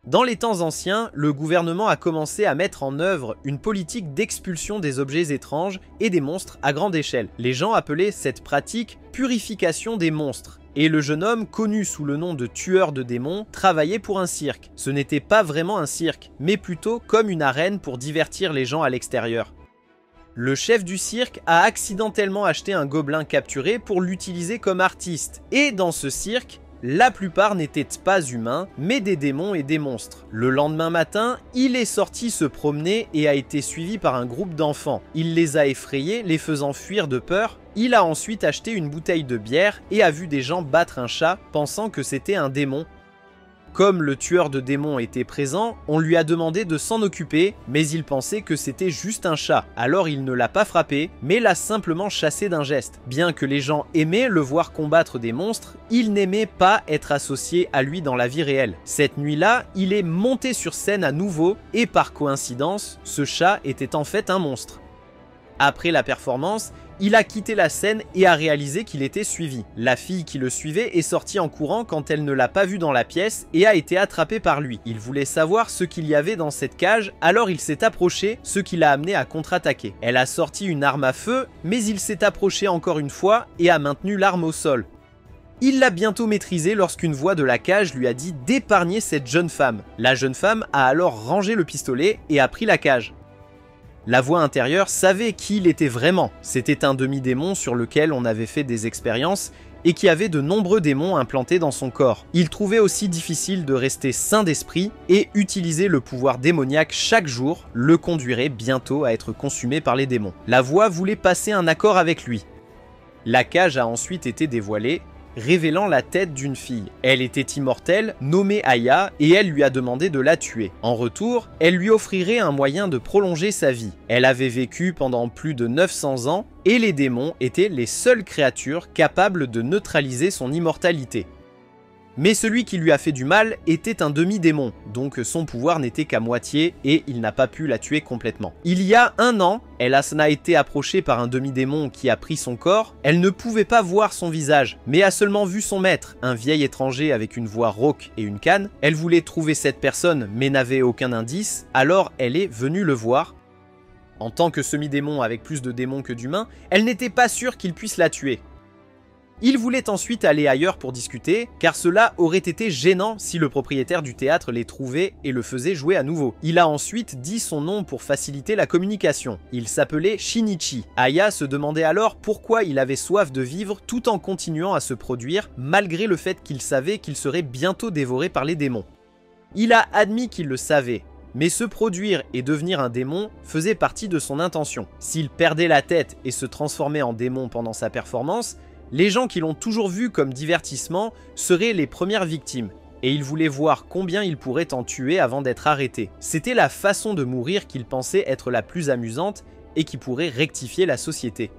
Dans les temps anciens, le gouvernement a commencé à mettre en œuvre une politique d'expulsion des objets étranges et des monstres à grande échelle. Les gens appelaient cette pratique « purification des monstres ». Et le jeune homme, connu sous le nom de tueur de démons, travaillait pour un cirque. Ce n'était pas vraiment un cirque, mais plutôt comme une arène pour divertir les gens à l'extérieur. Le chef du cirque a accidentellement acheté un gobelin capturé pour l'utiliser comme artiste. Et dans ce cirque, la plupart n'étaient pas humains, mais des démons et des monstres. Le lendemain matin, il est sorti se promener et a été suivi par un groupe d'enfants. Il les a effrayés, les faisant fuir de peur. Il a ensuite acheté une bouteille de bière et a vu des gens battre un chat, pensant que c'était un démon. Comme le tueur de démons était présent, on lui a demandé de s'en occuper, mais il pensait que c'était juste un chat. Alors il ne l'a pas frappé, mais l'a simplement chassé d'un geste. Bien que les gens aimaient le voir combattre des monstres, il n'aimait pas être associé à lui dans la vie réelle. Cette nuit-là, il est monté sur scène à nouveau, et par coïncidence, ce chat était en fait un monstre. Après la performance, il a quitté la scène et a réalisé qu'il était suivi. La fille qui le suivait est sortie en courant quand elle ne l'a pas vu dans la pièce et a été attrapée par lui. Il voulait savoir ce qu'il y avait dans cette cage, alors il s'est approché, ce qui l'a amené à contre-attaquer. Elle a sorti une arme à feu, mais il s'est approché encore une fois et a maintenu l'arme au sol. Il l'a bientôt maîtrisée lorsqu'une voix de la cage lui a dit d'épargner cette jeune femme. La jeune femme a alors rangé le pistolet et a pris la cage. La voix intérieure savait qui il était vraiment. C'était un demi-démon sur lequel on avait fait des expériences et qui avait de nombreux démons implantés dans son corps. Il trouvait aussi difficile de rester sain d'esprit et utiliser le pouvoir démoniaque chaque jour le conduirait bientôt à être consumé par les démons. La voix voulait passer un accord avec lui. La cage a ensuite été dévoilée, révélant la tête d'une fille. Elle était immortelle, nommée Aya, et elle lui a demandé de la tuer. En retour, elle lui offrirait un moyen de prolonger sa vie. Elle avait vécu pendant plus de 900 ans, et les démons étaient les seules créatures capables de neutraliser son immortalité. Mais celui qui lui a fait du mal était un demi-démon, donc son pouvoir n'était qu'à moitié et il n'a pas pu la tuer complètement. Il y a 1 an, elle a été approchée par un demi-démon qui a pris son corps. Elle ne pouvait pas voir son visage, mais a seulement vu son maître, un vieil étranger avec une voix rauque et une canne. Elle voulait trouver cette personne mais n'avait aucun indice, alors elle est venue le voir. En tant que semi-démon avec plus de démons que d'humains, elle n'était pas sûre qu'il puisse la tuer. Il voulait ensuite aller ailleurs pour discuter, car cela aurait été gênant si le propriétaire du théâtre les trouvait et le faisait jouer à nouveau. Il a ensuite dit son nom pour faciliter la communication. Il s'appelait Shinichi. Aya se demandait alors pourquoi il avait soif de vivre tout en continuant à se produire, malgré le fait qu'il savait qu'il serait bientôt dévoré par les démons. Il a admis qu'il le savait, mais se produire et devenir un démon faisait partie de son intention. S'il perdait la tête et se transformait en démon pendant sa performance, les gens qui l'ont toujours vu comme divertissement seraient les premières victimes, et il voulait voir combien il pourrait en tuer avant d'être arrêté. C'était la façon de mourir qu'il pensait être la plus amusante et qui pourrait rectifier la société.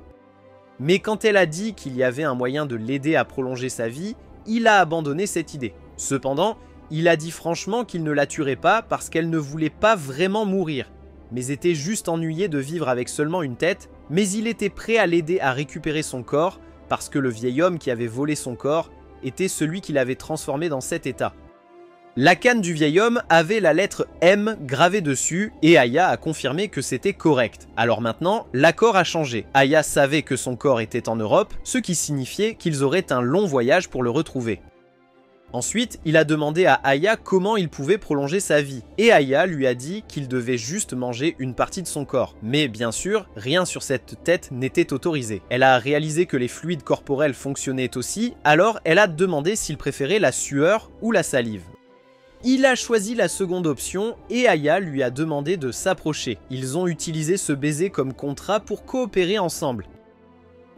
Mais quand elle a dit qu'il y avait un moyen de l'aider à prolonger sa vie, il a abandonné cette idée. Cependant, il a dit franchement qu'il ne la tuerait pas parce qu'elle ne voulait pas vraiment mourir, mais était juste ennuyée de vivre avec seulement une tête, mais il était prêt à l'aider à récupérer son corps, parce que le vieil homme qui avait volé son corps était celui qui l'avait transformé dans cet état. La canne du vieil homme avait la lettre M gravée dessus et Aya a confirmé que c'était correct. Alors maintenant, l'accord a changé. Aya savait que son corps était en Europe, ce qui signifiait qu'ils auraient un long voyage pour le retrouver. Ensuite, il a demandé à Aya comment il pouvait prolonger sa vie, et Aya lui a dit qu'il devait juste manger une partie de son corps. Mais bien sûr, rien sur cette tête n'était autorisé. Elle a réalisé que les fluides corporels fonctionnaient aussi, alors elle a demandé s'il préférait la sueur ou la salive. Il a choisi la seconde option et Aya lui a demandé de s'approcher. Ils ont utilisé ce baiser comme contrat pour coopérer ensemble.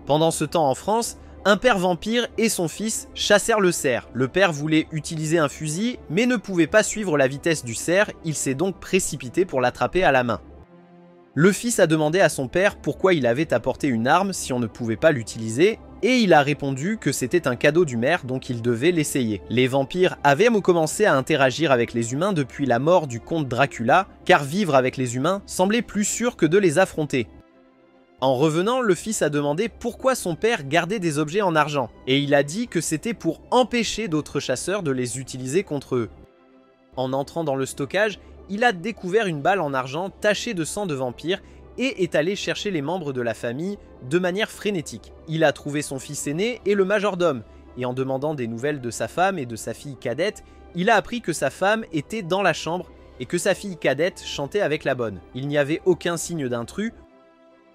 Pendant ce temps en France, un père vampire et son fils chassèrent le cerf. Le père voulait utiliser un fusil, mais ne pouvait pas suivre la vitesse du cerf, il s'est donc précipité pour l'attraper à la main. Le fils a demandé à son père pourquoi il avait apporté une arme si on ne pouvait pas l'utiliser, et il a répondu que c'était un cadeau du maire donc il devait l'essayer. Les vampires avaient commencé à interagir avec les humains depuis la mort du comte Dracula, car vivre avec les humains semblait plus sûr que de les affronter. En revenant, le fils a demandé pourquoi son père gardait des objets en argent, et il a dit que c'était pour empêcher d'autres chasseurs de les utiliser contre eux. En entrant dans le stockage, il a découvert une balle en argent tachée de sang de vampire et est allé chercher les membres de la famille de manière frénétique. Il a trouvé son fils aîné et le majordome, et en demandant des nouvelles de sa femme et de sa fille cadette, il a appris que sa femme était dans la chambre et que sa fille cadette chantait avec la bonne. Il n'y avait aucun signe d'intrus.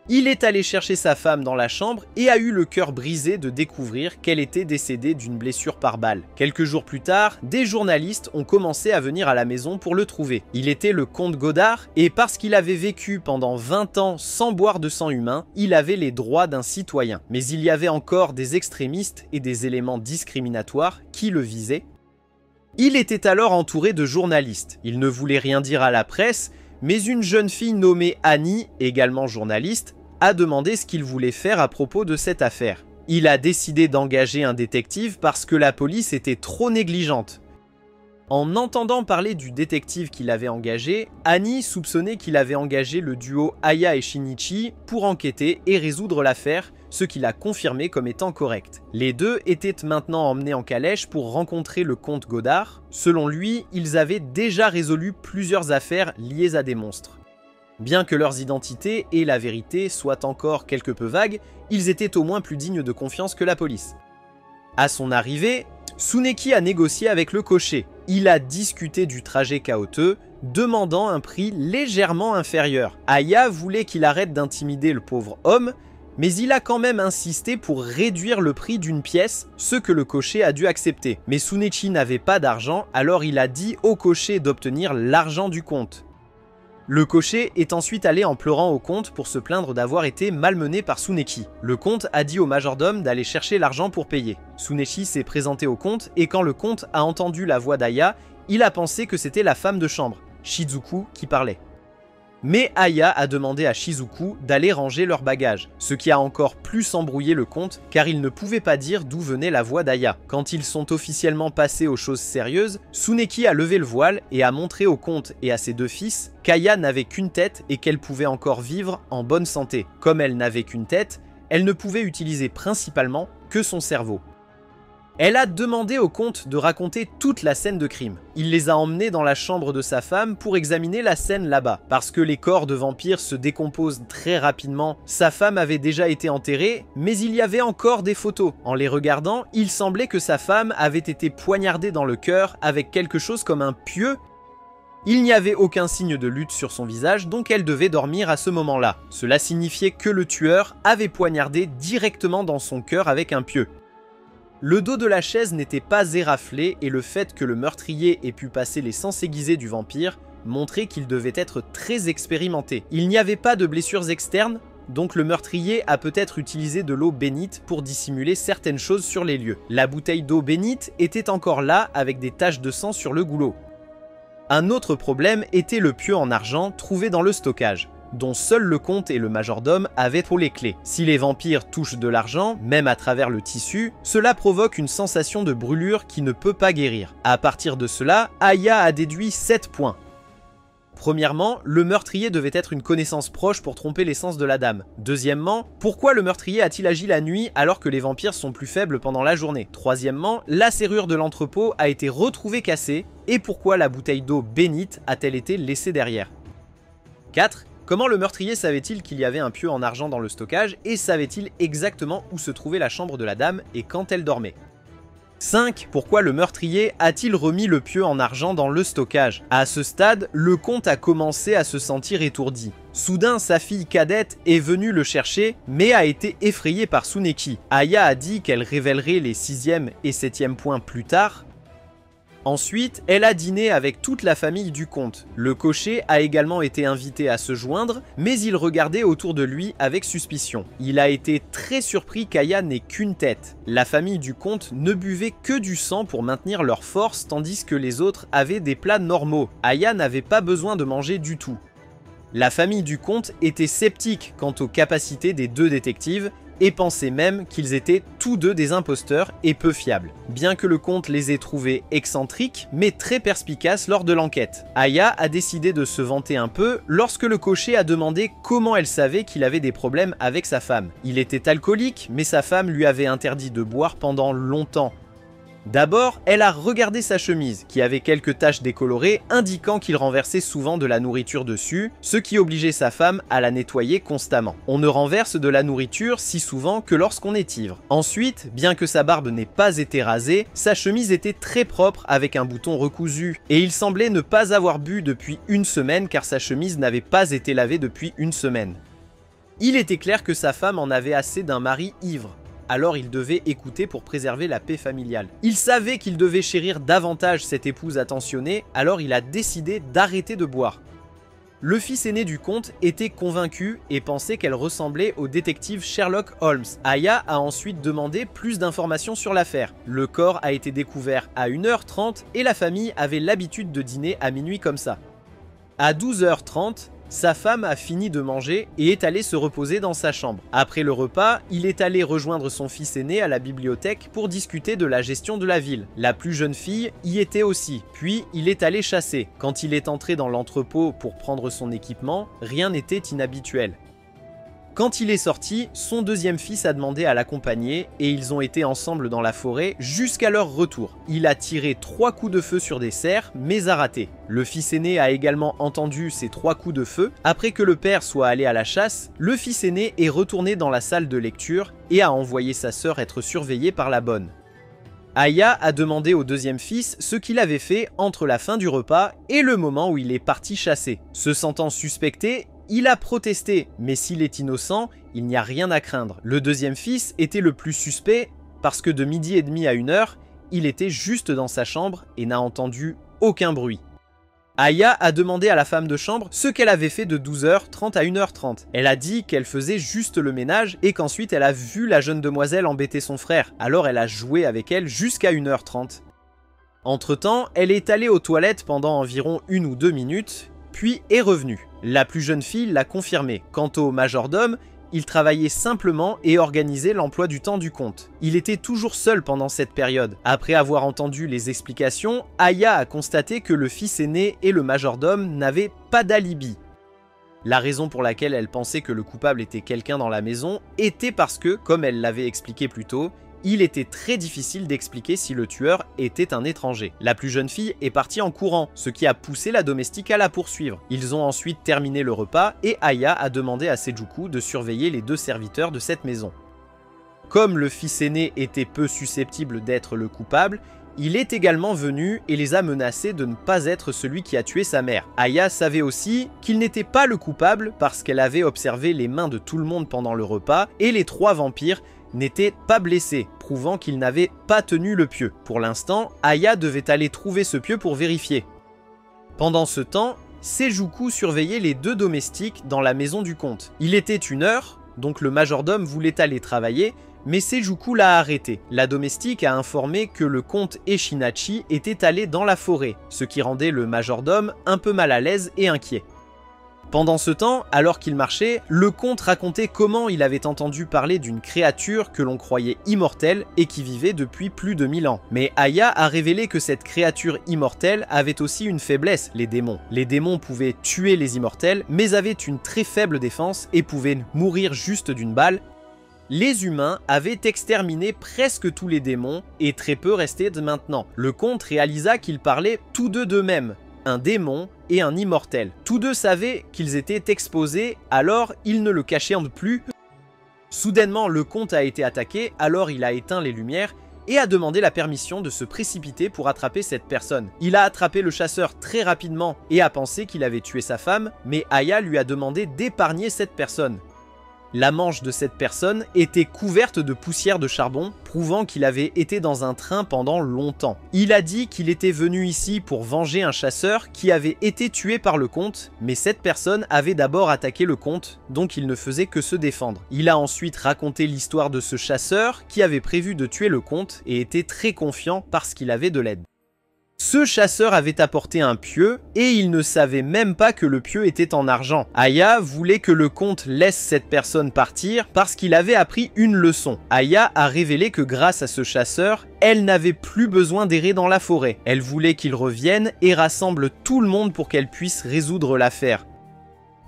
Il est allé chercher sa femme dans la chambre et a eu le cœur brisé de découvrir qu'elle était décédée d'une blessure par balle. Quelques jours plus tard, des journalistes ont commencé à venir à la maison pour le trouver. Il était le comte Godard et parce qu'il avait vécu pendant 20 ans sans boire de sang humain, il avait les droits d'un citoyen. Mais il y avait encore des extrémistes et des éléments discriminatoires qui le visaient. Il était alors entouré de journalistes. Il ne voulait rien dire à la presse, mais une jeune fille nommée Annie, également journaliste, a demandé ce qu'il voulait faire à propos de cette affaire. Il a décidé d'engager un détective parce que la police était trop négligente. En entendant parler du détective qu'il avait engagé, Annie soupçonnait qu'il avait engagé le duo Aya et Shinichi pour enquêter et résoudre l'affaire, ce qu'il a confirmé comme étant correct. Les deux étaient maintenant emmenés en calèche pour rencontrer le comte Godard. Selon lui, ils avaient déjà résolu plusieurs affaires liées à des monstres. Bien que leurs identités et la vérité soient encore quelque peu vagues, ils étaient au moins plus dignes de confiance que la police. À son arrivée, Tsuneki a négocié avec le cocher. Il a discuté du trajet chaotique, demandant un prix légèrement inférieur. Aya voulait qu'il arrête d'intimider le pauvre homme, mais il a quand même insisté pour réduire le prix d'une pièce, ce que le cocher a dû accepter. Mais Tsuneki n'avait pas d'argent, alors il a dit au cocher d'obtenir l'argent du comte. Le cocher est ensuite allé en pleurant au comte pour se plaindre d'avoir été malmené par Tsuneki. Le comte a dit au majordome d'aller chercher l'argent pour payer. Tsuneki s'est présenté au comte et quand le comte a entendu la voix d'Aya, il a pensé que c'était la femme de chambre, Shizuku, qui parlait. Mais Aya a demandé à Shizuku d'aller ranger leurs bagages, ce qui a encore plus embrouillé le comte car il ne pouvait pas dire d'où venait la voix d'Aya. Quand ils sont officiellement passés aux choses sérieuses, Tsuneki a levé le voile et a montré au comte et à ses deux fils qu'Aya n'avait qu'une tête et qu'elle pouvait encore vivre en bonne santé. Comme elle n'avait qu'une tête, elle ne pouvait utiliser principalement que son cerveau. Elle a demandé au comte de raconter toute la scène de crime. Il les a emmenés dans la chambre de sa femme pour examiner la scène là-bas. Parce que les corps de vampires se décomposent très rapidement, sa femme avait déjà été enterrée, mais il y avait encore des photos. En les regardant, il semblait que sa femme avait été poignardée dans le cœur avec quelque chose comme un pieu. Il n'y avait aucun signe de lutte sur son visage, donc elle devait dormir à ce moment-là. Cela signifiait que le tueur avait poignardé directement dans son cœur avec un pieu. Le dos de la chaise n'était pas éraflé et le fait que le meurtrier ait pu passer les sens aiguisés du vampire montrait qu'il devait être très expérimenté. Il n'y avait pas de blessures externes, donc le meurtrier a peut-être utilisé de l'eau bénite pour dissimuler certaines choses sur les lieux. La bouteille d'eau bénite était encore là avec des taches de sang sur le goulot. Un autre problème était le pieu en argent trouvé dans le stockage, dont seul le comte et le majordome avaient pour les clés. Si les vampires touchent de l'argent, même à travers le tissu, cela provoque une sensation de brûlure qui ne peut pas guérir. À partir de cela, Aya a déduit 7 points. Premièrement, le meurtrier devait être une connaissance proche pour tromper l'essence de la dame. Deuxièmement, pourquoi le meurtrier a-t-il agi la nuit alors que les vampires sont plus faibles pendant la journée? Troisièmement, la serrure de l'entrepôt a été retrouvée cassée, et pourquoi la bouteille d'eau bénite a-t-elle été laissée derrière? 4. Comment le meurtrier savait-il qu'il y avait un pieu en argent dans le stockage et savait-il exactement où se trouvait la chambre de la dame et quand elle dormait? 5. Pourquoi le meurtrier a-t-il remis le pieu en argent dans le stockage? À ce stade, le comte a commencé à se sentir étourdi. Soudain, sa fille cadette est venue le chercher, mais a été effrayée par Tsuneki. Aya a dit qu'elle révélerait les 6e et 7e points plus tard. Ensuite, elle a dîné avec toute la famille du comte. Le cocher a également été invité à se joindre, mais il regardait autour de lui avec suspicion. Il a été très surpris qu'Aya n'ait qu'une tête. La famille du comte ne buvait que du sang pour maintenir leur force, tandis que les autres avaient des plats normaux. Aya n'avait pas besoin de manger du tout. La famille du comte était sceptique quant aux capacités des deux détectives, et pensaient même qu'ils étaient tous deux des imposteurs et peu fiables. Bien que le comte les ait trouvés excentriques, mais très perspicaces lors de l'enquête. Aya a décidé de se vanter un peu lorsque le cocher a demandé comment elle savait qu'il avait des problèmes avec sa femme. Il était alcoolique, mais sa femme lui avait interdit de boire pendant longtemps. D'abord, elle a regardé sa chemise, qui avait quelques taches décolorées indiquant qu'il renversait souvent de la nourriture dessus, ce qui obligeait sa femme à la nettoyer constamment. On ne renverse de la nourriture si souvent que lorsqu'on est ivre. Ensuite, bien que sa barbe n'ait pas été rasée, sa chemise était très propre avec un bouton recousu, et il semblait ne pas avoir bu depuis une semaine car sa chemise n'avait pas été lavée depuis une semaine. Il était clair que sa femme en avait assez d'un mari ivre. Alors il devait écouter pour préserver la paix familiale. Il savait qu'il devait chérir davantage cette épouse attentionnée, alors il a décidé d'arrêter de boire. Le fils aîné du comte était convaincu et pensait qu'elle ressemblait au détective Sherlock Holmes. Aya a ensuite demandé plus d'informations sur l'affaire. Le corps a été découvert à 1h30 et la famille avait l'habitude de dîner à minuit comme ça. À 12h30, sa femme a fini de manger et est allée se reposer dans sa chambre. Après le repas, il est allé rejoindre son fils aîné à la bibliothèque pour discuter de la gestion de la ville. La plus jeune fille y était aussi, puis il est allé chasser. Quand il est entré dans l'entrepôt pour prendre son équipement, rien n'était inhabituel. Quand il est sorti, son deuxième fils a demandé à l'accompagner et ils ont été ensemble dans la forêt jusqu'à leur retour. Il a tiré 3 coups de feu sur des cerfs, mais a raté. Le fils aîné a également entendu ces 3 coups de feu. Après que le père soit allé à la chasse, le fils aîné est retourné dans la salle de lecture et a envoyé sa sœur être surveillée par la bonne. Aya a demandé au deuxième fils ce qu'il avait fait entre la fin du repas et le moment où il est parti chasser. Se sentant suspecté, il a protesté, mais s'il est innocent, il n'y a rien à craindre. Le deuxième fils était le plus suspect parce que de 12h30 à 1h, il était juste dans sa chambre et n'a entendu aucun bruit. Aya a demandé à la femme de chambre ce qu'elle avait fait de 12h30 à 1h30. Elle a dit qu'elle faisait juste le ménage et qu'ensuite elle a vu la jeune demoiselle embêter son frère, alors elle a joué avec elle jusqu'à 1h30. Entre-temps, elle est allée aux toilettes pendant environ 1 ou 2 minutes, puis est revenue. La plus jeune fille l'a confirmé. Quant au majordome, il travaillait simplement et organisait l'emploi du temps du comte. Il était toujours seul pendant cette période. Après avoir entendu les explications, Aya a constaté que le fils aîné et le majordome n'avaient pas d'alibi. La raison pour laquelle elle pensait que le coupable était quelqu'un dans la maison était parce que, comme elle l'avait expliqué plus tôt, il était très difficile d'expliquer si le tueur était un étranger. La plus jeune fille est partie en courant, ce qui a poussé la domestique à la poursuivre. Ils ont ensuite terminé le repas et Aya a demandé à Sejuku de surveiller les 2 serviteurs de cette maison. Comme le fils aîné était peu susceptible d'être le coupable, il est également venu et les a menacés de ne pas être celui qui a tué sa mère. Aya savait aussi qu'il n'était pas le coupable parce qu'elle avait observé les mains de tout le monde pendant le repas et les 3 vampires n'était pas blessé, prouvant qu'il n'avait pas tenu le pieu. Pour l'instant, Aya devait aller trouver ce pieu pour vérifier. Pendant ce temps, Sejuku surveillait les 2 domestiques dans la maison du comte. Il était 1h, donc le majordome voulait aller travailler, mais Sejuku l'a arrêté. La domestique a informé que le comte et Shinachi étaient allés dans la forêt, ce qui rendait le majordome un peu mal à l'aise et inquiet. Pendant ce temps, alors qu'il marchait, le comte racontait comment il avait entendu parler d'une créature que l'on croyait immortelle et qui vivait depuis plus de 1000 ans. Mais Aya a révélé que cette créature immortelle avait aussi une faiblesse, les démons. Les démons pouvaient tuer les immortels, mais avaient une très faible défense et pouvaient mourir juste d'une balle. Les humains avaient exterminé presque tous les démons et très peu restaient de maintenant. Le comte réalisa qu'ils parlaient tous deux d'eux-mêmes, un démon et un immortel. Tous deux savaient qu'ils étaient exposés, alors ils ne le cachaient plus. Soudainement, le comte a été attaqué, alors il a éteint les lumières et a demandé la permission de se précipiter pour attraper cette personne. Il a attrapé le chasseur très rapidement et a pensé qu'il avait tué sa femme, mais Aya lui a demandé d'épargner cette personne. La manche de cette personne était couverte de poussière de charbon, prouvant qu'il avait été dans un train pendant longtemps. Il a dit qu'il était venu ici pour venger un chasseur qui avait été tué par le comte, mais cette personne avait d'abord attaqué le comte, donc il ne faisait que se défendre. Il a ensuite raconté l'histoire de ce chasseur qui avait prévu de tuer le comte et était très confiant parce qu'il avait de l'aide. Ce chasseur avait apporté un pieu et il ne savait même pas que le pieu était en argent. Aya voulait que le comte laisse cette personne partir parce qu'il avait appris une leçon. Aya a révélé que grâce à ce chasseur, elle n'avait plus besoin d'errer dans la forêt. Elle voulait qu'il revienne et rassemble tout le monde pour qu'elle puisse résoudre l'affaire.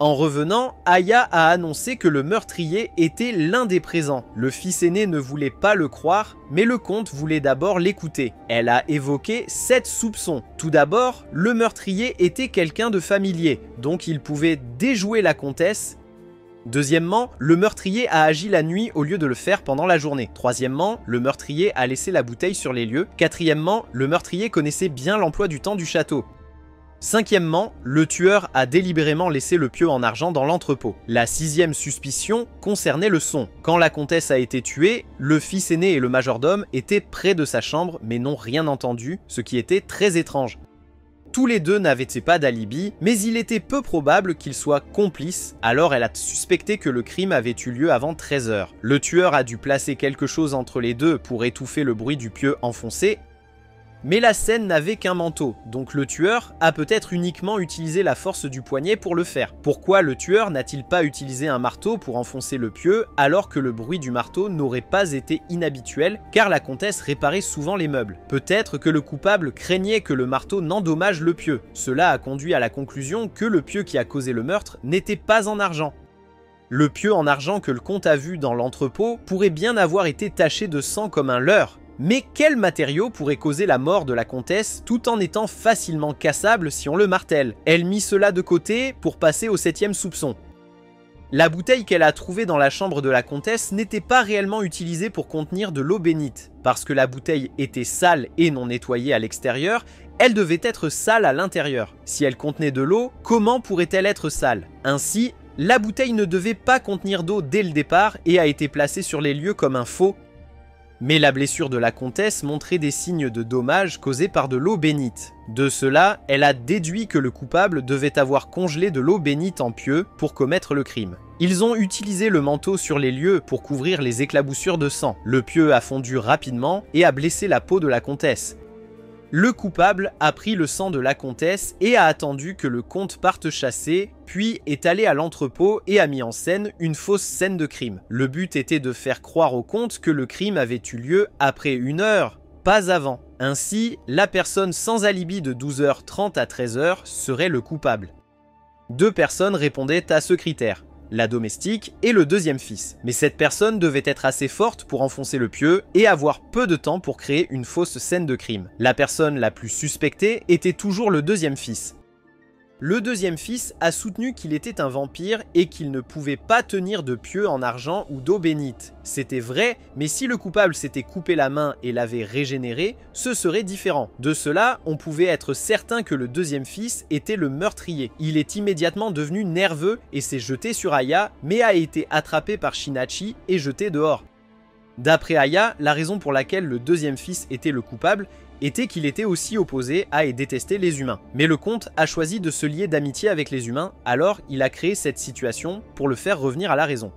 En revenant, Aya a annoncé que le meurtrier était l'un des présents. Le fils aîné ne voulait pas le croire, mais le comte voulait d'abord l'écouter. Elle a évoqué 7 soupçons. Tout d'abord, le meurtrier était quelqu'un de familier, donc il pouvait déjouer la comtesse. Deuxièmement, le meurtrier a agi la nuit au lieu de le faire pendant la journée. Troisièmement, le meurtrier a laissé la bouteille sur les lieux. Quatrièmement, le meurtrier connaissait bien l'emploi du temps du château. Cinquièmement, le tueur a délibérément laissé le pieu en argent dans l'entrepôt. La 6e suspicion concernait le son. Quand la comtesse a été tuée, le fils aîné et le majordome étaient près de sa chambre mais n'ont rien entendu, ce qui était très étrange. Tous les deux n'avaient pas d'alibi, mais il était peu probable qu'ils soient complices, alors elle a suspecté que le crime avait eu lieu avant 13 h. Le tueur a dû placer quelque chose entre les deux pour étouffer le bruit du pieu enfoncé, mais la scène n'avait qu'un manteau, donc le tueur a peut-être uniquement utilisé la force du poignet pour le faire. Pourquoi le tueur n'a-t-il pas utilisé un marteau pour enfoncer le pieu alors que le bruit du marteau n'aurait pas été inhabituel car la comtesse réparait souvent les meubles? Peut-être que le coupable craignait que le marteau n'endommage le pieu. Cela a conduit à la conclusion que le pieu qui a causé le meurtre n'était pas en argent. Le pieu en argent que le comte a vu dans l'entrepôt pourrait bien avoir été taché de sang comme un leurre. Mais quel matériau pourrait causer la mort de la comtesse tout en étant facilement cassable si on le martèle? Elle mit cela de côté pour passer au 7e soupçon. La bouteille qu'elle a trouvée dans la chambre de la comtesse n'était pas réellement utilisée pour contenir de l'eau bénite. Parce que la bouteille était sale et non nettoyée à l'extérieur, elle devait être sale à l'intérieur. Si elle contenait de l'eau, comment pourrait-elle être sale? Ainsi, la bouteille ne devait pas contenir d'eau dès le départ et a été placée sur les lieux comme un faux. Mais la blessure de la comtesse montrait des signes de dommages causés par de l'eau bénite. De cela, elle a déduit que le coupable devait avoir congelé de l'eau bénite en pieu pour commettre le crime. Ils ont utilisé le manteau sur les lieux pour couvrir les éclaboussures de sang. Le pieu a fondu rapidement et a blessé la peau de la comtesse. Le coupable a pris le sang de la comtesse et a attendu que le comte parte chasser, puis est allé à l'entrepôt et a mis en scène une fausse scène de crime. Le but était de faire croire au comte que le crime avait eu lieu après 1 heure, pas avant. Ainsi, la personne sans alibi de 12h30 à 13h serait le coupable. 2 personnes répondaient à ce critère. La domestique et le 2e fils. Mais cette personne devait être assez forte pour enfoncer le pieu et avoir peu de temps pour créer une fausse scène de crime. La personne la plus suspectée était toujours le 2e fils. Le 2e fils a soutenu qu'il était un vampire et qu'il ne pouvait pas tenir de pieu en argent ou d'eau bénite. C'était vrai, mais si le coupable s'était coupé la main et l'avait régénéré, ce serait différent. De cela, on pouvait être certain que le 2e fils était le meurtrier. Il est immédiatement devenu nerveux et s'est jeté sur Aya, mais a été attrapé par Shinachi et jeté dehors. D'après Aya, la raison pour laquelle le 2e fils était le coupable était qu'il était aussi opposé à et détestait les humains. Mais le comte a choisi de se lier d'amitié avec les humains, alors il a créé cette situation pour le faire revenir à la raison.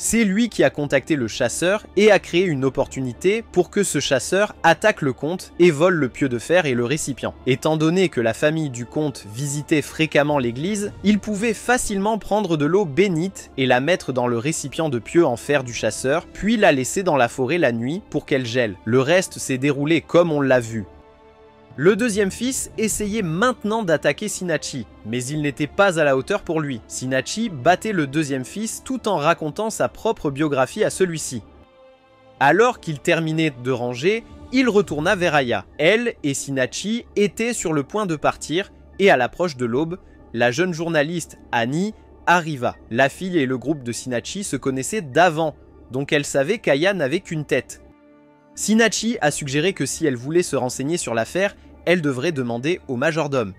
C'est lui qui a contacté le chasseur et a créé une opportunité pour que ce chasseur attaque le comte et vole le pieu de fer et le récipient. Étant donné que la famille du comte visitait fréquemment l'église, il pouvait facilement prendre de l'eau bénite et la mettre dans le récipient de pieu en fer du chasseur, puis la laisser dans la forêt la nuit pour qu'elle gèle. Le reste s'est déroulé comme on l'a vu. Le 2e fils essayait maintenant d'attaquer Shinachi, mais il n'était pas à la hauteur pour lui. Shinachi battait le 2e fils tout en racontant sa propre biographie à celui-ci. Alors qu'il terminait de ranger, il retourna vers Aya. Elle et Shinachi étaient sur le point de partir, et à l'approche de l'aube, la jeune journaliste Annie arriva. La fille et le groupe de Shinachi se connaissaient d'avant, donc elle savait qu'Aya n'avait qu'une tête. Shinachi a suggéré que si elle voulait se renseigner sur l'affaire, elle devrait demander au majordome.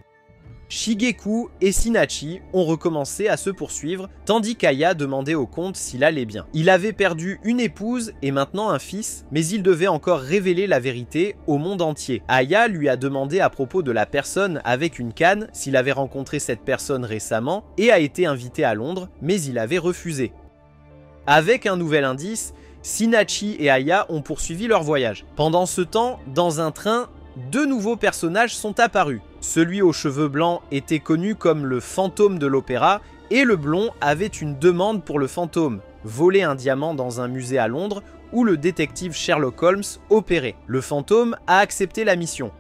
Shigeku et Shinachi ont recommencé à se poursuivre, tandis qu'Aya demandait au comte s'il allait bien. Il avait perdu une épouse et maintenant un fils, mais il devait encore révéler la vérité au monde entier. Aya lui a demandé à propos de la personne avec une canne s'il avait rencontré cette personne récemment et a été invité à Londres, mais il avait refusé. Avec un nouvel indice, Shinachi et Aya ont poursuivi leur voyage. Pendant ce temps, dans un train, 2 nouveaux personnages sont apparus. Celui aux cheveux blancs était connu comme le fantôme de l'opéra et le blond avait une demande pour le fantôme, voler un diamant dans un musée à Londres où le détective Sherlock Holmes opérait. Le fantôme a accepté la mission.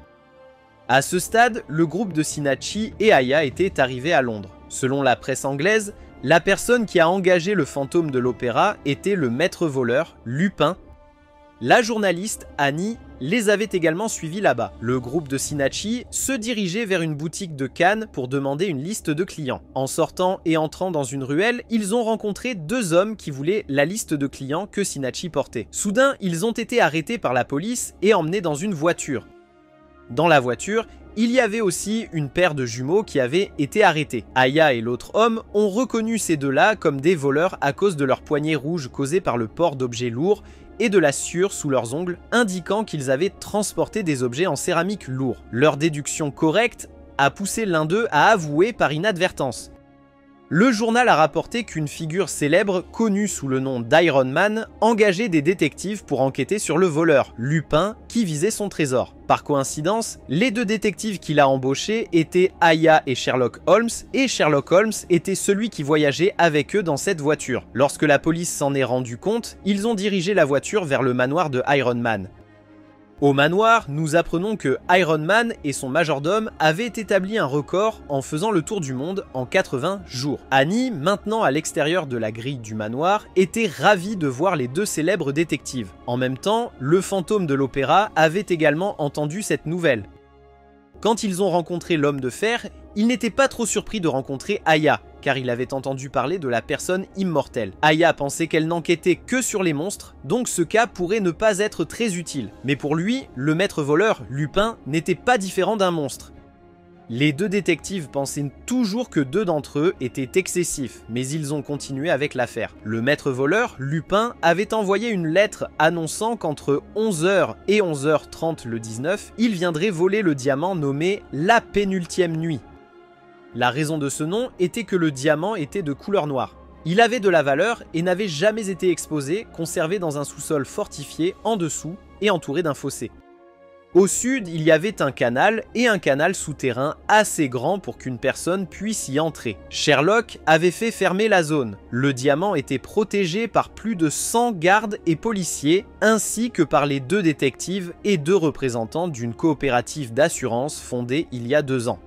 À ce stade, le groupe de Shinachi et Aya était arrivé à Londres. Selon la presse anglaise, la personne qui a engagé le fantôme de l'opéra était le maître voleur, Lupin. La journaliste, Annie, les avait également suivis là-bas. Le groupe de Shinhachi se dirigeait vers une boutique de Cannes pour demander une liste de clients. En sortant et entrant dans une ruelle, ils ont rencontré deux hommes qui voulaient la liste de clients que Shinhachi portait. Soudain, ils ont été arrêtés par la police et emmenés dans une voiture. Dans la voiture, il y avait aussi une paire de jumeaux qui avaient été arrêtés. Aya et l'autre homme ont reconnu ces deux-là comme des voleurs à cause de leurs poignets rouges causés par le port d'objets lourds et de la sueur sous leurs ongles, indiquant qu'ils avaient transporté des objets en céramique lourds. Leur déduction correcte a poussé l'un d'eux à avouer par inadvertance. Le journal a rapporté qu'une figure célèbre, connue sous le nom d'Iron Man, engageait des détectives pour enquêter sur le voleur, Lupin, qui visait son trésor. Par coïncidence, les deux détectives qu'il a embauchés étaient Aya et Sherlock Holmes était celui qui voyageait avec eux dans cette voiture. Lorsque la police s'en est rendu compte, ils ont dirigé la voiture vers le manoir de Iron Man. Au manoir, nous apprenons que Iron Man et son majordome avaient établi un record en faisant le tour du monde en 80 jours. Annie, maintenant à l'extérieur de la grille du manoir, était ravie de voir les deux célèbres détectives. En même temps, le fantôme de l'opéra avait également entendu cette nouvelle. Quand ils ont rencontré l'homme de fer, ils n'étaient pas trop surpris de rencontrer Aya, car il avait entendu parler de la personne immortelle. Aya pensait qu'elle n'enquêtait que sur les monstres, donc ce cas pourrait ne pas être très utile. Mais pour lui, le maître voleur, Lupin, n'était pas différent d'un monstre. Les deux détectives pensaient toujours que deux d'entre eux étaient excessifs, mais ils ont continué avec l'affaire. Le maître voleur, Lupin, avait envoyé une lettre annonçant qu'entre 11h et 11h30 le 19, il viendrait voler le diamant nommé la pénultième nuit. La raison de ce nom était que le diamant était de couleur noire. Il avait de la valeur et n'avait jamais été exposé, conservé dans un sous-sol fortifié en dessous et entouré d'un fossé. Au sud, il y avait un canal et un canal souterrain assez grand pour qu'une personne puisse y entrer. Sherlock avait fait fermer la zone. Le diamant était protégé par plus de 100 gardes et policiers, ainsi que par les deux détectives et deux représentants d'une coopérative d'assurance fondée il y a 2 ans.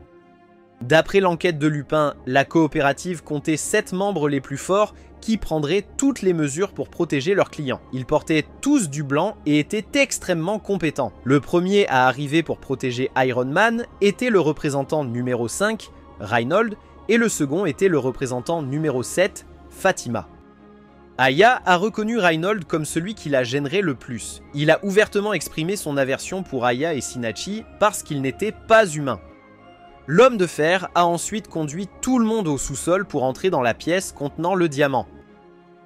D'après l'enquête de Lupin, la coopérative comptait 7 membres les plus forts qui prendraient toutes les mesures pour protéger leurs clients. Ils portaient tous du blanc et étaient extrêmement compétents. Le premier à arriver pour protéger Iron Man était le représentant numéro 5, Reinhold, et le second était le représentant numéro 7, Fatima. Aya a reconnu Reinhold comme celui qui la gênerait le plus. Il a ouvertement exprimé son aversion pour Aya et Shinhachi parce qu'ils n'étaient pas humains. L'homme de fer a ensuite conduit tout le monde au sous-sol pour entrer dans la pièce contenant le diamant.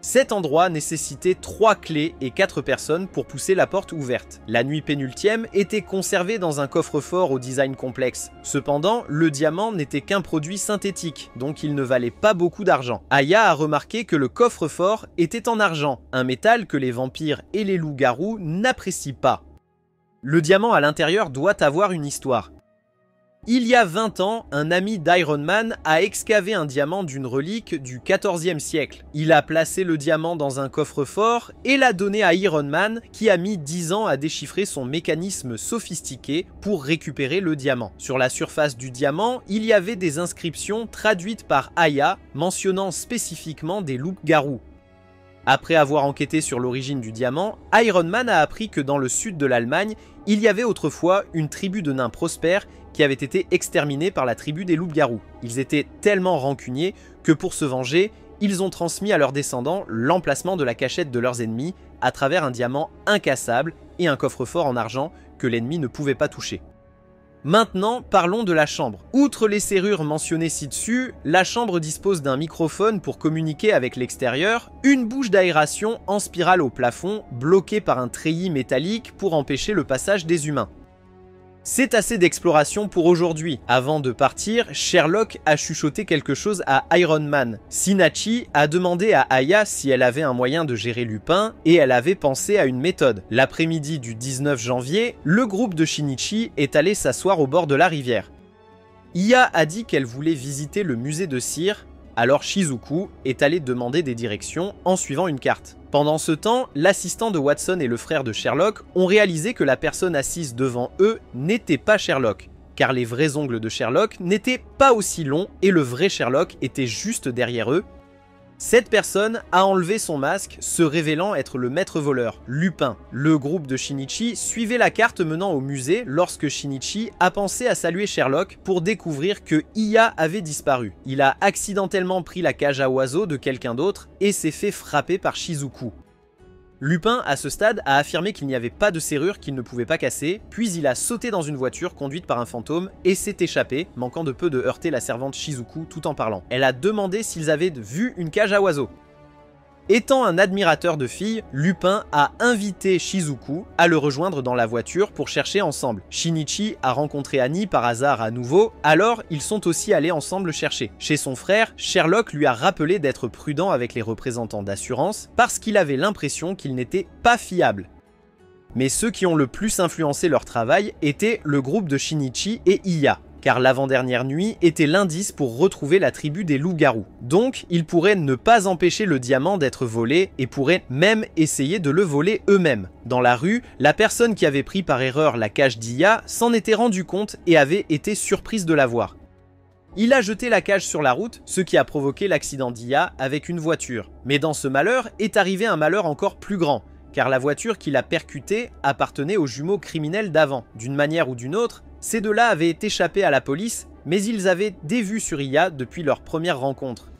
Cet endroit nécessitait 3 clés et 4 personnes pour pousser la porte ouverte. La nuit pénultième était conservée dans un coffre-fort au design complexe. Cependant, le diamant n'était qu'un produit synthétique, donc il ne valait pas beaucoup d'argent. Aya a remarqué que le coffre-fort était en argent, un métal que les vampires et les loups-garous n'apprécient pas. Le diamant à l'intérieur doit avoir une histoire. Il y a 20 ans, un ami d'Iron Man a excavé un diamant d'une relique du XIVe siècle. Il a placé le diamant dans un coffre-fort et l'a donné à Iron Man qui a mis 10 ans à déchiffrer son mécanisme sophistiqué pour récupérer le diamant. Sur la surface du diamant, il y avait des inscriptions traduites par Aya mentionnant spécifiquement des loups-garous. Après avoir enquêté sur l'origine du diamant, Iron Man a appris que dans le sud de l'Allemagne, il y avait autrefois une tribu de nains prospères qui avait été exterminée par la tribu des loups-garous. Ils étaient tellement rancuniers que pour se venger, ils ont transmis à leurs descendants l'emplacement de la cachette de leurs ennemis à travers un diamant incassable et un coffre-fort en argent que l'ennemi ne pouvait pas toucher. Maintenant, parlons de la chambre. Outre les serrures mentionnées ci-dessus, la chambre dispose d'un microphone pour communiquer avec l'extérieur, une bouche d'aération en spirale au plafond, bloquée par un treillis métallique pour empêcher le passage des humains. C'est assez d'exploration pour aujourd'hui. Avant de partir, Sherlock a chuchoté quelque chose à Iron Man. Shinhachi a demandé à Aya si elle avait un moyen de gérer Lupin et elle avait pensé à une méthode. L'après-midi du 19 janvier, le groupe de Shinichi est allé s'asseoir au bord de la rivière. Iya a dit qu'elle voulait visiter le musée de cire, alors Shizuku est allé demander des directions en suivant une carte. Pendant ce temps, l'assistant de Watson et le frère de Sherlock ont réalisé que la personne assise devant eux n'était pas Sherlock, car les vrais ongles de Sherlock n'étaient pas aussi longs et le vrai Sherlock était juste derrière eux. Cette personne a enlevé son masque, se révélant être le maître voleur, Lupin. Le groupe de Shinichi suivait la carte menant au musée lorsque Shinichi a pensé à saluer Sherlock pour découvrir que Iya avait disparu. Il a accidentellement pris la cage à oiseaux de quelqu'un d'autre et s'est fait frapper par Shizuku. Lupin, à ce stade, a affirmé qu'il n'y avait pas de serrure qu'il ne pouvait pas casser, puis il a sauté dans une voiture conduite par un fantôme et s'est échappé, manquant de peu de heurter la servante Shizuku tout en parlant. Elle a demandé s'ils avaient vu une cage à oiseaux. Étant un admirateur de filles, Lupin a invité Shizuku à le rejoindre dans la voiture pour chercher ensemble. Shinichi a rencontré Annie par hasard à nouveau, alors ils sont aussi allés ensemble chercher. Chez son frère, Sherlock lui a rappelé d'être prudent avec les représentants d'assurance parce qu'il avait l'impression qu'ils n'étaient pas fiables. Mais ceux qui ont le plus influencé leur travail étaient le groupe de Shinichi et Iya, car l'avant-dernière nuit était l'indice pour retrouver la tribu des loups-garous. Donc, ils pourraient ne pas empêcher le diamant d'être volé et pourraient même essayer de le voler eux-mêmes. Dans la rue, la personne qui avait pris par erreur la cage d'Iya s'en était rendu compte et avait été surprise de la voir. Il a jeté la cage sur la route, ce qui a provoqué l'accident d'Iya avec une voiture. Mais dans ce malheur est arrivé un malheur encore plus grand, car la voiture qui l'a percutée appartenait aux jumeaux criminels d'avant. D'une manière ou d'une autre, ces deux-là avaient échappé à la police, mais ils avaient des vues sur Iya depuis leur première rencontre.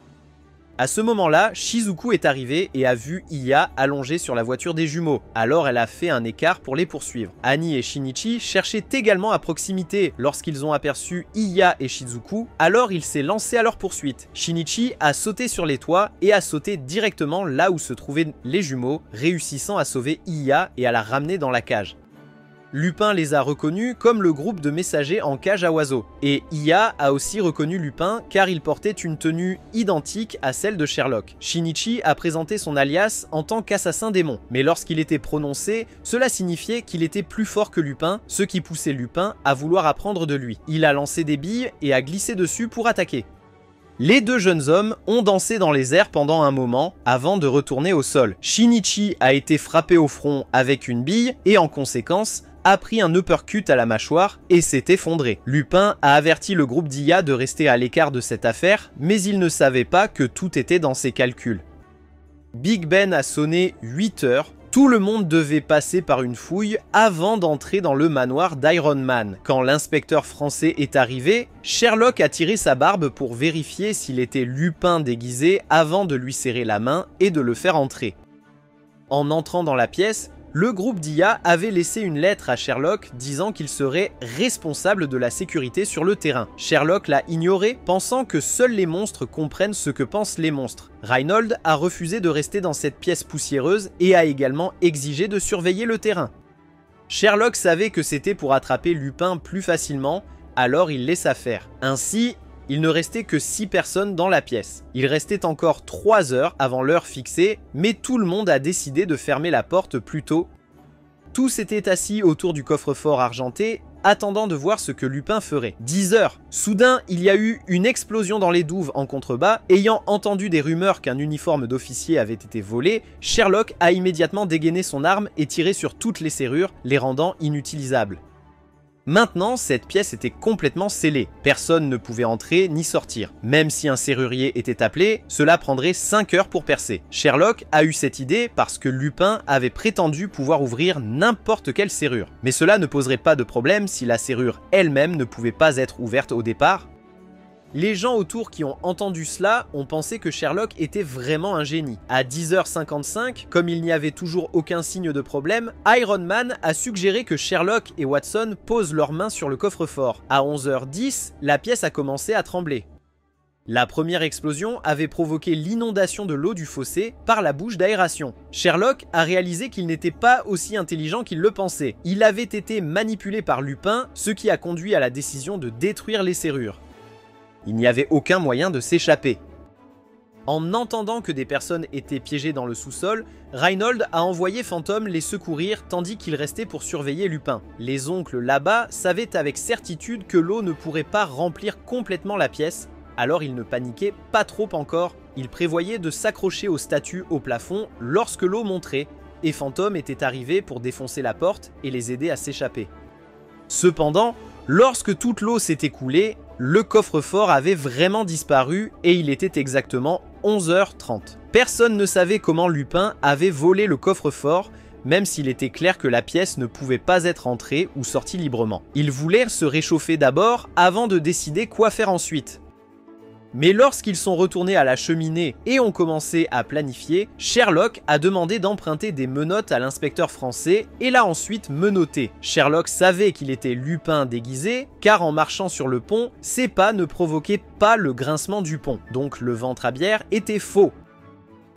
À ce moment-là, Shizuku est arrivée et a vu Iya allongée sur la voiture des jumeaux, alors elle a fait un écart pour les poursuivre. Annie et Shinichi cherchaient également à proximité lorsqu'ils ont aperçu Iya et Shizuku, alors il s'est lancé à leur poursuite. Shinichi a sauté sur les toits et a sauté directement là où se trouvaient les jumeaux, réussissant à sauver Iya et à la ramener dans la cage. Lupin les a reconnus comme le groupe de messagers en cage à oiseaux. Et Iya a aussi reconnu Lupin car il portait une tenue identique à celle de Sherlock. Shinichi a présenté son alias en tant qu'assassin démon, mais lorsqu'il était prononcé, cela signifiait qu'il était plus fort que Lupin, ce qui poussait Lupin à vouloir apprendre de lui. Il a lancé des billes et a glissé dessus pour attaquer. Les deux jeunes hommes ont dansé dans les airs pendant un moment avant de retourner au sol. Shinichi a été frappé au front avec une bille et en conséquence a pris un uppercut à la mâchoire et s'est effondré. Lupin a averti le groupe d'Iya de rester à l'écart de cette affaire, mais il ne savait pas que tout était dans ses calculs. Big Ben a sonné 8 heures. Tout le monde devait passer par une fouille avant d'entrer dans le manoir d'Iron Man. Quand l'inspecteur français est arrivé, Sherlock a tiré sa barbe pour vérifier s'il était Lupin déguisé avant de lui serrer la main et de le faire entrer. En entrant dans la pièce, le groupe d'Iya avait laissé une lettre à Sherlock disant qu'il serait responsable de la sécurité sur le terrain. Sherlock l'a ignoré, pensant que seuls les monstres comprennent ce que pensent les monstres. Reinhold a refusé de rester dans cette pièce poussiéreuse et a également exigé de surveiller le terrain. Sherlock savait que c'était pour attraper Lupin plus facilement, alors il laissa faire. Ainsi, il ne restait que 6 personnes dans la pièce. Il restait encore 3 heures avant l'heure fixée, mais tout le monde a décidé de fermer la porte plus tôt. Tous étaient assis autour du coffre-fort argenté, attendant de voir ce que Lupin ferait. 10 heures. Soudain, il y a eu une explosion dans les douves en contrebas. Ayant entendu des rumeurs qu'un uniforme d'officier avait été volé, Sherlock a immédiatement dégainé son arme et tiré sur toutes les serrures, les rendant inutilisables. Maintenant, cette pièce était complètement scellée. Personne ne pouvait entrer ni sortir. Même si un serrurier était appelé, cela prendrait 5 heures pour percer. Sherlock a eu cette idée parce que Lupin avait prétendu pouvoir ouvrir n'importe quelle serrure. Mais cela ne poserait pas de problème si la serrure elle-même ne pouvait pas être ouverte au départ. Les gens autour qui ont entendu cela ont pensé que Sherlock était vraiment un génie. À 10h55, comme il n'y avait toujours aucun signe de problème, Iron Man a suggéré que Sherlock et Watson posent leurs mains sur le coffre-fort. À 11h10, la pièce a commencé à trembler. La première explosion avait provoqué l'inondation de l'eau du fossé par la bouche d'aération. Sherlock a réalisé qu'il n'était pas aussi intelligent qu'il le pensait. Il avait été manipulé par Lupin, ce qui a conduit à la décision de détruire les serrures. Il n'y avait aucun moyen de s'échapper. En entendant que des personnes étaient piégées dans le sous-sol, Reinhold a envoyé Phantom les secourir tandis qu'il restait pour surveiller Lupin. Les oncles là-bas savaient avec certitude que l'eau ne pourrait pas remplir complètement la pièce, alors ils ne paniquaient pas trop encore. Ils prévoyaient de s'accrocher aux statues au plafond lorsque l'eau monterait, et Phantom était arrivé pour défoncer la porte et les aider à s'échapper. Cependant, Lorsque toute l'eau s'est écoulée, le coffre-fort avait vraiment disparu et il était exactement 11h30. Personne ne savait comment Lupin avait volé le coffre-fort, même s'il était clair que la pièce ne pouvait pas être entrée ou sortie librement. Il voulait se réchauffer d'abord avant de décider quoi faire ensuite. Mais lorsqu'ils sont retournés à la cheminée et ont commencé à planifier, Sherlock a demandé d'emprunter des menottes à l'inspecteur français et l'a ensuite menotté. Sherlock savait qu'il était Lupin déguisé, car en marchant sur le pont, ses pas ne provoquaient pas le grincement du pont, donc le ventre à bière était faux.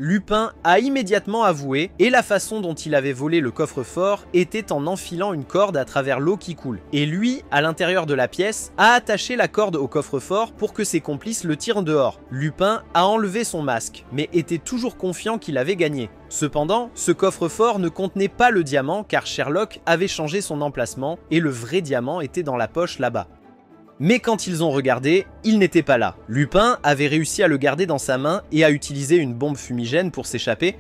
Lupin a immédiatement avoué, et la façon dont il avait volé le coffre-fort était en enfilant une corde à travers l'eau qui coule. Et lui, à l'intérieur de la pièce, a attaché la corde au coffre-fort pour que ses complices le tirent dehors. Lupin a enlevé son masque, mais était toujours confiant qu'il avait gagné. Cependant, ce coffre-fort ne contenait pas le diamant car Sherlock avait changé son emplacement et le vrai diamant était dans la poche là-bas. Mais quand ils ont regardé, il n'était pas là. Lupin avait réussi à le garder dans sa main et a utilisé une bombe fumigène pour s'échapper.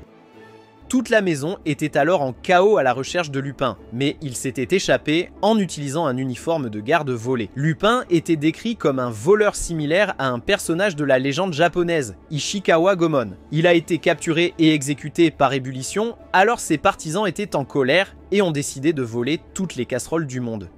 Toute la maison était alors en chaos à la recherche de Lupin, mais il s'était échappé en utilisant un uniforme de garde volé. Lupin était décrit comme un voleur similaire à un personnage de la légende japonaise, Ishikawa Goemon. Il a été capturé et exécuté par ébullition, alors ses partisans étaient en colère et ont décidé de voler toutes les casseroles du monde.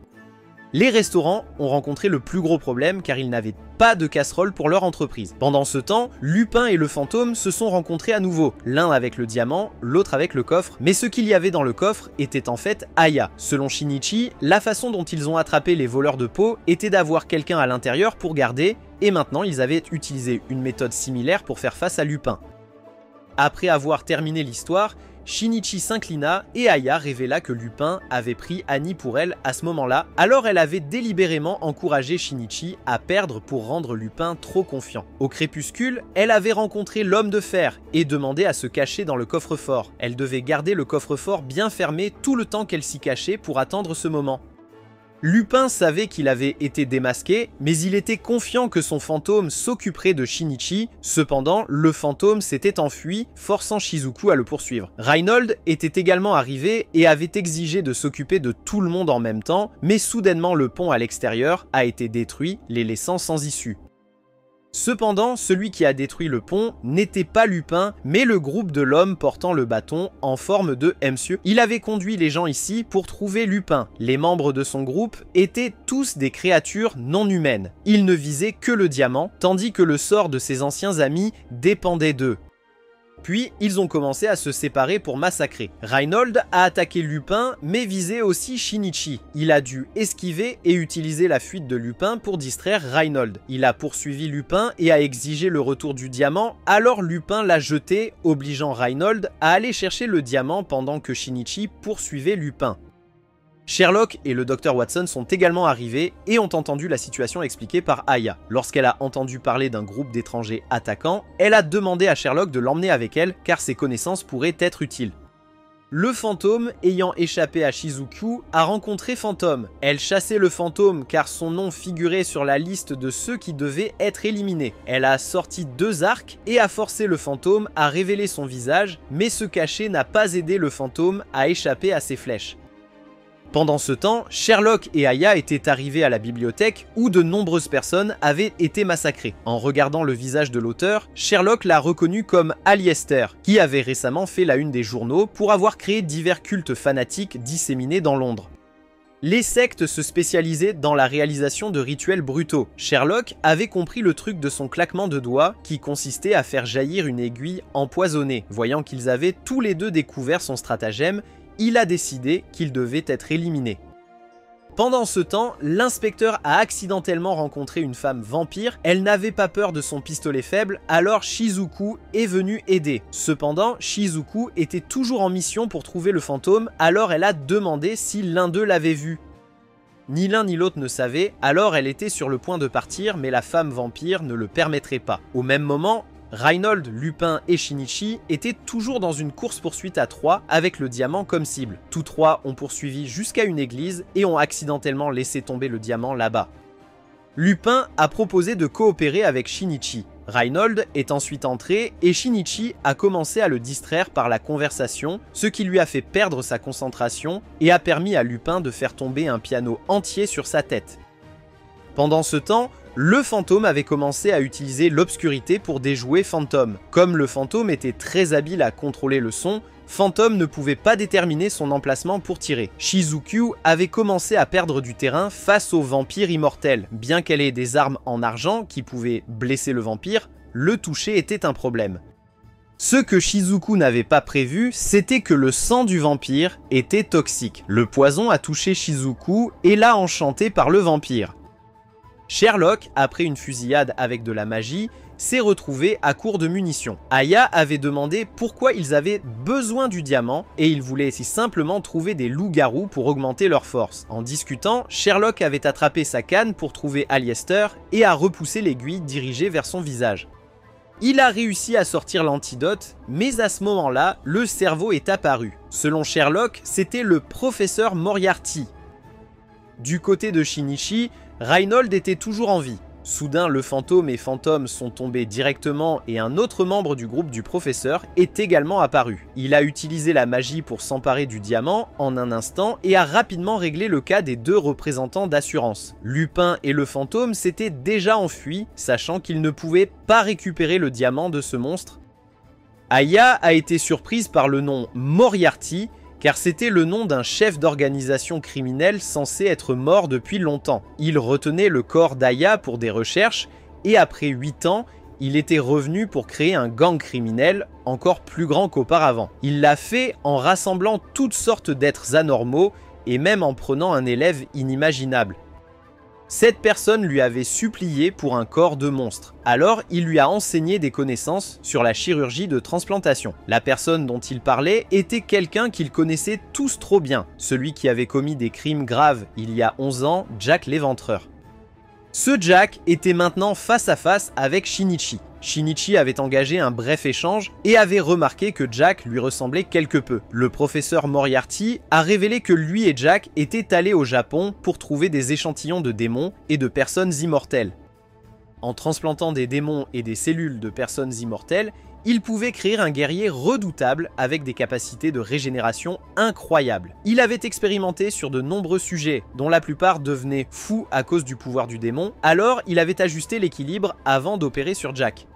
Les restaurants ont rencontré le plus gros problème car ils n'avaient pas de casserole pour leur entreprise. Pendant ce temps, Lupin et le fantôme se sont rencontrés à nouveau, l'un avec le diamant, l'autre avec le coffre, mais ce qu'il y avait dans le coffre était en fait Aya. Selon Shinichi, la façon dont ils ont attrapé les voleurs de peau était d'avoir quelqu'un à l'intérieur pour garder, et maintenant ils avaient utilisé une méthode similaire pour faire face à Lupin. Après avoir terminé l'histoire, Shinichi s'inclina et Aya révéla que Lupin avait pris Annie pour elle à ce moment-là, alors elle avait délibérément encouragé Shinichi à perdre pour rendre Lupin trop confiant. Au crépuscule, elle avait rencontré l'homme de fer et demandé à se cacher dans le coffre-fort. Elle devait garder le coffre-fort bien fermé tout le temps qu'elle s'y cachait pour attendre ce moment. Lupin savait qu'il avait été démasqué, mais il était confiant que son fantôme s'occuperait de Shinichi. Cependant, le fantôme s'était enfui, forçant Shizuku à le poursuivre. Reinhold était également arrivé et avait exigé de s'occuper de tout le monde en même temps, mais soudainement le pont à l'extérieur a été détruit, les laissant sans issue. Cependant, celui qui a détruit le pont n'était pas Lupin, mais le groupe de l'homme portant le bâton en forme de monsieur. Il avait conduit les gens ici pour trouver Lupin. Les membres de son groupe étaient tous des créatures non humaines. Ils ne visaient que le diamant, tandis que le sort de ses anciens amis dépendait d'eux. Puis, ils ont commencé à se séparer pour massacrer. Reinhold a attaqué Lupin, mais visait aussi Shinichi. Il a dû esquiver et utiliser la fuite de Lupin pour distraire Reinhold. Il a poursuivi Lupin et a exigé le retour du diamant, alors Lupin l'a jeté, obligeant Reinhold à aller chercher le diamant pendant que Shinichi poursuivait Lupin. Sherlock et le Dr Watson sont également arrivés et ont entendu la situation expliquée par Aya. Lorsqu'elle a entendu parler d'un groupe d'étrangers attaquants, elle a demandé à Sherlock de l'emmener avec elle car ses connaissances pourraient être utiles. Le fantôme, ayant échappé à Shizuku, a rencontré Fantôme. Elle chassait le fantôme car son nom figurait sur la liste de ceux qui devaient être éliminés. Elle a sorti 2 arcs et a forcé le fantôme à révéler son visage, mais se cacher n'a pas aidé le fantôme à échapper à ses flèches. Pendant ce temps, Sherlock et Aya étaient arrivés à la bibliothèque où de nombreuses personnes avaient été massacrées. En regardant le visage de l'auteur, Sherlock l'a reconnu comme Aliester, qui avait récemment fait la une des journaux pour avoir créé divers cultes fanatiques disséminés dans Londres. Les sectes se spécialisaient dans la réalisation de rituels brutaux. Sherlock avait compris le truc de son claquement de doigts qui consistait à faire jaillir une aiguille empoisonnée. Voyant qu'ils avaient tous les deux découvert son stratagème, il a décidé qu'il devait être éliminé. Pendant ce temps, l'inspecteur a accidentellement rencontré une femme vampire, elle n'avait pas peur de son pistolet faible, alors Shizuku est venu aider. Cependant, Shizuku était toujours en mission pour trouver le fantôme, alors elle a demandé si l'un d'eux l'avait vu. Ni l'un ni l'autre ne savait, alors elle était sur le point de partir, mais la femme vampire ne le permettrait pas. Au même moment, Reinhold, Lupin et Shinichi étaient toujours dans une course-poursuite à 3 avec le diamant comme cible. Tous 3 ont poursuivi jusqu'à une église et ont accidentellement laissé tomber le diamant là-bas. Lupin a proposé de coopérer avec Shinichi. Reinhold est ensuite entré et Shinichi a commencé à le distraire par la conversation, ce qui lui a fait perdre sa concentration et a permis à Lupin de faire tomber un piano entier sur sa tête. Pendant ce temps, le fantôme avait commencé à utiliser l'obscurité pour déjouer Phantom. Comme le fantôme était très habile à contrôler le son, Phantom ne pouvait pas déterminer son emplacement pour tirer. Shizuku avait commencé à perdre du terrain face au vampire immortel. Bien qu'elle ait des armes en argent qui pouvaient blesser le vampire, le toucher était un problème. Ce que Shizuku n'avait pas prévu, c'était que le sang du vampire était toxique. Le poison a touché Shizuku et l'a enchanté par le vampire. Sherlock, après une fusillade avec de la magie, s'est retrouvé à court de munitions. Aya avait demandé pourquoi ils avaient besoin du diamant et ils voulaient si simplement trouver des loups-garous pour augmenter leur force. En discutant, Sherlock avait attrapé sa canne pour trouver Aleister et a repoussé l'aiguille dirigée vers son visage. Il a réussi à sortir l'antidote, mais à ce moment-là, le cerveau est apparu. Selon Sherlock, c'était le professeur Moriarty. Du côté de Shinichi, Reinhold était toujours en vie. Soudain, le fantôme et Phantom sont tombés directement et un autre membre du groupe du professeur est également apparu. Il a utilisé la magie pour s'emparer du diamant en un instant et a rapidement réglé le cas des deux représentants d'assurance. Lupin et le fantôme s'étaient déjà enfuis, sachant qu'ils ne pouvaient pas récupérer le diamant de ce monstre. Aya a été surprise par le nom Moriarty, car c'était le nom d'un chef d'organisation criminelle censé être mort depuis longtemps. Il retenait le corps d'Aya pour des recherches, et après 8 ans, il était revenu pour créer un gang criminel encore plus grand qu'auparavant. Il l'a fait en rassemblant toutes sortes d'êtres anormaux, et même en prenant un élève inimaginable. Cette personne lui avait supplié pour un corps de monstre. Alors, il lui a enseigné des connaissances sur la chirurgie de transplantation. La personne dont il parlait était quelqu'un qu'ils connaissaient tous trop bien, celui qui avait commis des crimes graves il y a 11 ans, Jack l'Éventreur. Ce Jack était maintenant face à face avec Shinichi. Shinichi avait engagé un bref échange et avait remarqué que Jack lui ressemblait quelque peu. Le professeur Moriarty a révélé que lui et Jack étaient allés au Japon pour trouver des échantillons de démons et de personnes immortelles. En transplantant des démons et des cellules de personnes immortelles, il pouvait créer un guerrier redoutable avec des capacités de régénération incroyables. Il avait expérimenté sur de nombreux sujets, dont la plupart devenaient fous à cause du pouvoir du démon, alors il avait ajusté l'équilibre avant d'opérer sur Jack.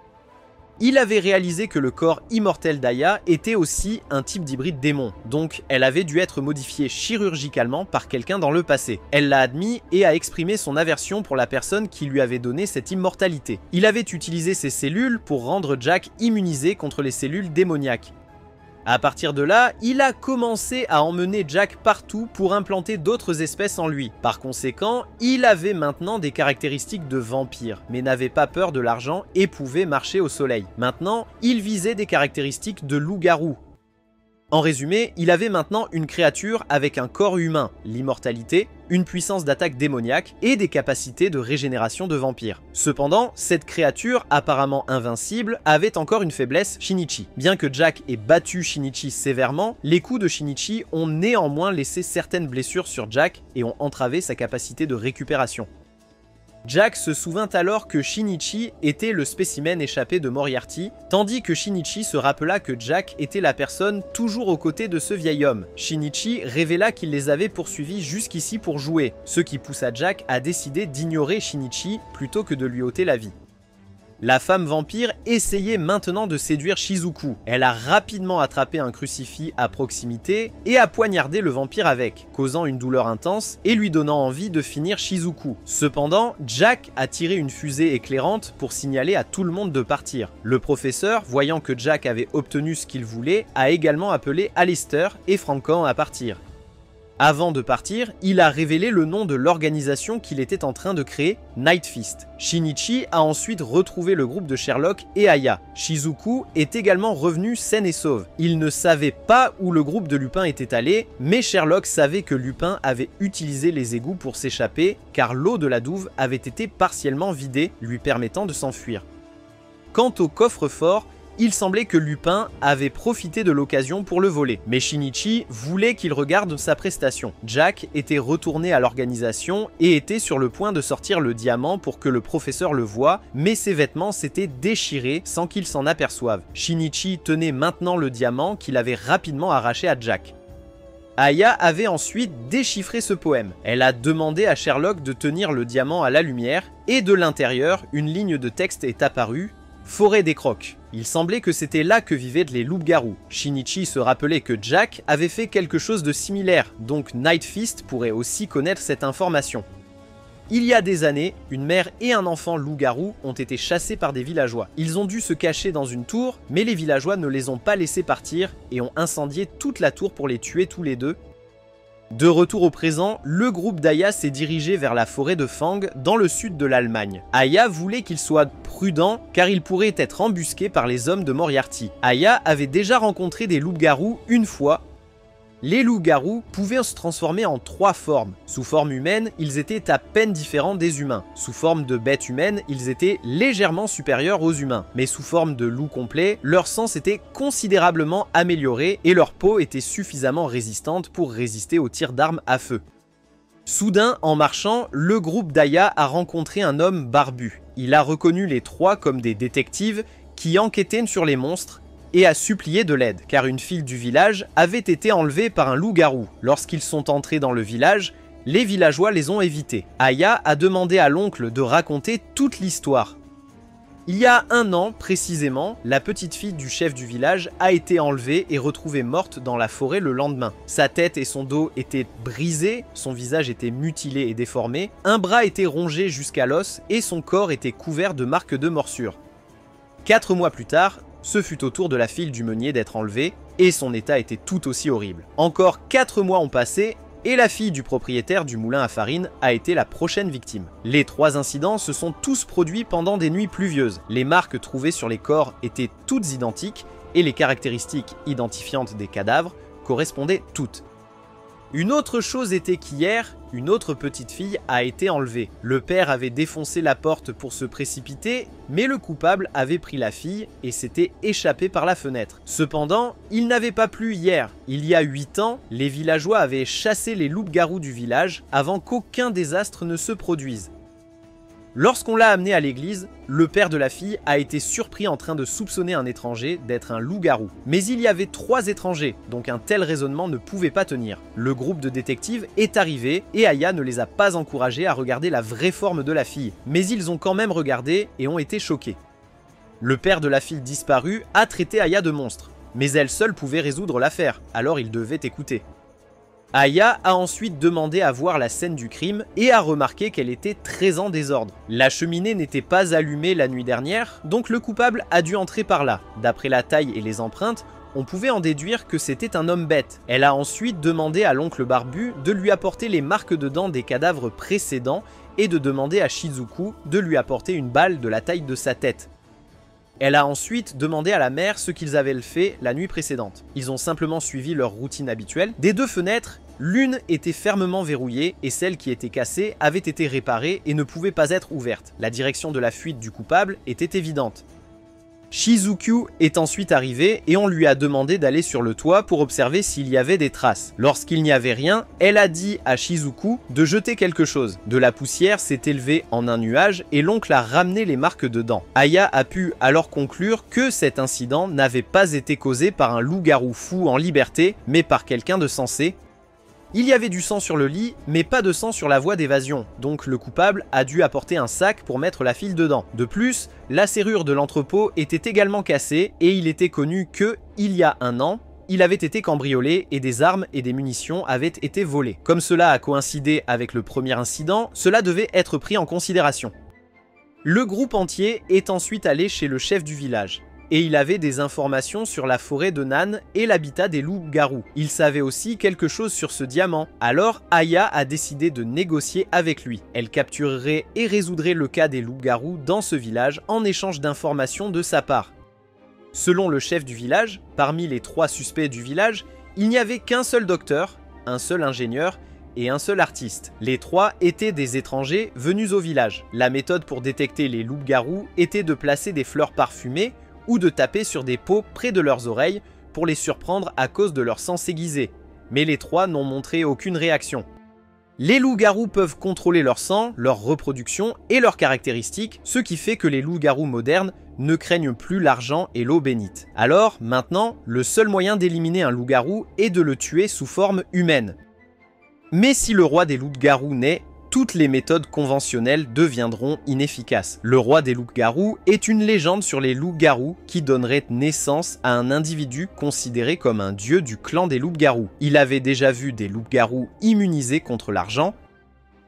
Il avait réalisé que le corps immortel d'Aya était aussi un type d'hybride démon, donc elle avait dû être modifiée chirurgicalement par quelqu'un dans le passé. Elle l'a admis et a exprimé son aversion pour la personne qui lui avait donné cette immortalité. Il avait utilisé ses cellules pour rendre Jack immunisé contre les cellules démoniaques. À partir de là, il a commencé à emmener Jack partout pour implanter d'autres espèces en lui. Par conséquent, il avait maintenant des caractéristiques de vampire, mais n'avait pas peur de l'argent et pouvait marcher au soleil. Maintenant, il visait des caractéristiques de loup-garou. En résumé, il avait maintenant une créature avec un corps humain, l'immortalité, une puissance d'attaque démoniaque et des capacités de régénération de vampire. Cependant, cette créature, apparemment invincible, avait encore une faiblesse, Shinichi. Bien que Jack ait battu Shinichi sévèrement, les coups de Shinichi ont néanmoins laissé certaines blessures sur Jack et ont entravé sa capacité de récupération. Jack se souvint alors que Shinichi était le spécimen échappé de Moriarty, tandis que Shinichi se rappela que Jack était la personne toujours aux côtés de ce vieil homme. Shinichi révéla qu'il les avait poursuivis jusqu'ici pour jouer, ce qui poussa Jack à décider d'ignorer Shinichi plutôt que de lui ôter la vie. La femme vampire essayait maintenant de séduire Shizuku. Elle a rapidement attrapé un crucifix à proximité et a poignardé le vampire avec, causant une douleur intense et lui donnant envie de finir Shizuku. Cependant, Jack a tiré une fusée éclairante pour signaler à tout le monde de partir. Le professeur, voyant que Jack avait obtenu ce qu'il voulait, a également appelé Aleister et Frankan à partir. Avant de partir, il a révélé le nom de l'organisation qu'il était en train de créer, Night Fist. Shinichi a ensuite retrouvé le groupe de Sherlock et Aya. Shizuku est également revenu saine et sauve. Il ne savait pas où le groupe de Lupin était allé, mais Sherlock savait que Lupin avait utilisé les égouts pour s'échapper, car l'eau de la douve avait été partiellement vidée, lui permettant de s'enfuir. Quant au coffre-fort, il semblait que Lupin avait profité de l'occasion pour le voler, mais Shinichi voulait qu'il regarde sa prestation. Jack était retourné à l'organisation et était sur le point de sortir le diamant pour que le professeur le voie, mais ses vêtements s'étaient déchirés sans qu'il s'en aperçoive. Shinichi tenait maintenant le diamant qu'il avait rapidement arraché à Jack. Aya avait ensuite déchiffré ce poème. Elle a demandé à Sherlock de tenir le diamant à la lumière, et de l'intérieur, une ligne de texte est apparue: Forêt des crocs. Il semblait que c'était là que vivaient les loups-garous. Shinichi se rappelait que Jack avait fait quelque chose de similaire, donc Night Fist pourrait aussi connaître cette information. Il y a des années, une mère et un enfant loup-garou ont été chassés par des villageois. Ils ont dû se cacher dans une tour, mais les villageois ne les ont pas laissés partir et ont incendié toute la tour pour les tuer tous les deux. De retour au présent, le groupe d'Aya s'est dirigé vers la forêt de Fang dans le sud de l'Allemagne. Aya voulait qu'il soit prudent car il pourrait être embusqué par les hommes de Moriarty. Aya avait déjà rencontré des loups-garous une fois. Les loups-garous pouvaient se transformer en 3 formes. Sous forme humaine, ils étaient à peine différents des humains. Sous forme de bêtes humaines, ils étaient légèrement supérieurs aux humains. Mais sous forme de loup complet, leur sens était considérablement amélioré et leur peau était suffisamment résistante pour résister aux tirs d'armes à feu. Soudain, en marchant, le groupe d'Aya a rencontré un homme barbu. Il a reconnu les 3 comme des détectives qui enquêtaient sur les monstres et a supplié de l'aide, car une fille du village avait été enlevée par un loup-garou. Lorsqu'ils sont entrés dans le village, les villageois les ont évités. Aya a demandé à l'oncle de raconter toute l'histoire. Il y a 1 an, précisément, la petite fille du chef du village a été enlevée et retrouvée morte dans la forêt le lendemain. Sa tête et son dos étaient brisés, son visage était mutilé et déformé, un bras était rongé jusqu'à l'os et son corps était couvert de marques de morsure. 4 mois plus tard, ce fut au tour de la fille du meunier d'être enlevée, et son état était tout aussi horrible. Encore 4 mois ont passé, et la fille du propriétaire du moulin à farine a été la prochaine victime. Les 3 incidents se sont tous produits pendant des nuits pluvieuses. Les marques trouvées sur les corps étaient toutes identiques, et les caractéristiques identifiantes des cadavres correspondaient toutes. Une autre chose était qu'hier, une autre petite fille a été enlevée. Le père avait défoncé la porte pour se précipiter, mais le coupable avait pris la fille et s'était échappé par la fenêtre. Cependant, il n'avait pas plu hier. Il y a 8 ans, les villageois avaient chassé les loups-garous du village avant qu'aucun désastre ne se produise. Lorsqu'on l'a amené à l'église, le père de la fille a été surpris en train de soupçonner un étranger d'être un loup-garou. Mais il y avait 3 étrangers, donc un tel raisonnement ne pouvait pas tenir. Le groupe de détectives est arrivé et Aya ne les a pas encouragés à regarder la vraie forme de la fille. Mais ils ont quand même regardé et ont été choqués. Le père de la fille disparue a traité Aya de monstre. Mais elle seule pouvait résoudre l'affaire, alors il devait écouter. Aya a ensuite demandé à voir la scène du crime et a remarqué qu'elle était très en désordre. La cheminée n'était pas allumée la nuit dernière, donc le coupable a dû entrer par là. D'après la taille et les empreintes, on pouvait en déduire que c'était un homme bête. Elle a ensuite demandé à l'oncle barbu de lui apporter les marques de dents des cadavres précédents et de demander à Shizuku de lui apporter une balle de la taille de sa tête. Elle a ensuite demandé à la mère ce qu'ils avaient fait la nuit précédente. Ils ont simplement suivi leur routine habituelle. Des 2 fenêtres, l'une était fermement verrouillée et celle qui était cassée avait été réparée et ne pouvait pas être ouverte. La direction de la fuite du coupable était évidente. Shizuku est ensuite arrivé et on lui a demandé d'aller sur le toit pour observer s'il y avait des traces. Lorsqu'il n'y avait rien, elle a dit à Shizuku de jeter quelque chose. De la poussière s'est élevée en un nuage et l'oncle a ramené les marques de dents. Aya a pu alors conclure que cet incident n'avait pas été causé par un loup-garou fou en liberté, mais par quelqu'un de sensé. Il y avait du sang sur le lit, mais pas de sang sur la voie d'évasion, donc le coupable a dû apporter un sac pour mettre la file dedans. De plus, la serrure de l'entrepôt était également cassée et il était connu que, il y a 1 an, il avait été cambriolé et des armes et des munitions avaient été volées. Comme cela a coïncidé avec le premier incident, cela devait être pris en considération. Le groupe entier est ensuite allé chez le chef du village. Et il avait des informations sur la forêt de Nan et l'habitat des loups-garous. Il savait aussi quelque chose sur ce diamant. Alors Aya a décidé de négocier avec lui. Elle capturerait et résoudrait le cas des loups-garous dans ce village en échange d'informations de sa part. Selon le chef du village, parmi les 3 suspects du village, il n'y avait qu'un seul docteur, un seul ingénieur et un seul artiste. Les 3 étaient des étrangers venus au village. La méthode pour détecter les loups-garous était de placer des fleurs parfumées ou de taper sur des pots près de leurs oreilles pour les surprendre à cause de leur sens aiguisé. Mais les 3 n'ont montré aucune réaction. Les loups-garous peuvent contrôler leur sang, leur reproduction et leurs caractéristiques, ce qui fait que les loups-garous modernes ne craignent plus l'argent et l'eau bénite. Alors, maintenant, le seul moyen d'éliminer un loup-garou est de le tuer sous forme humaine. Mais si le roi des loups-garous naît, toutes les méthodes conventionnelles deviendront inefficaces. Le roi des loups-garous est une légende sur les loups-garous qui donnerait naissance à un individu considéré comme un dieu du clan des loups-garous. Il avait déjà vu des loups-garous immunisés contre l'argent.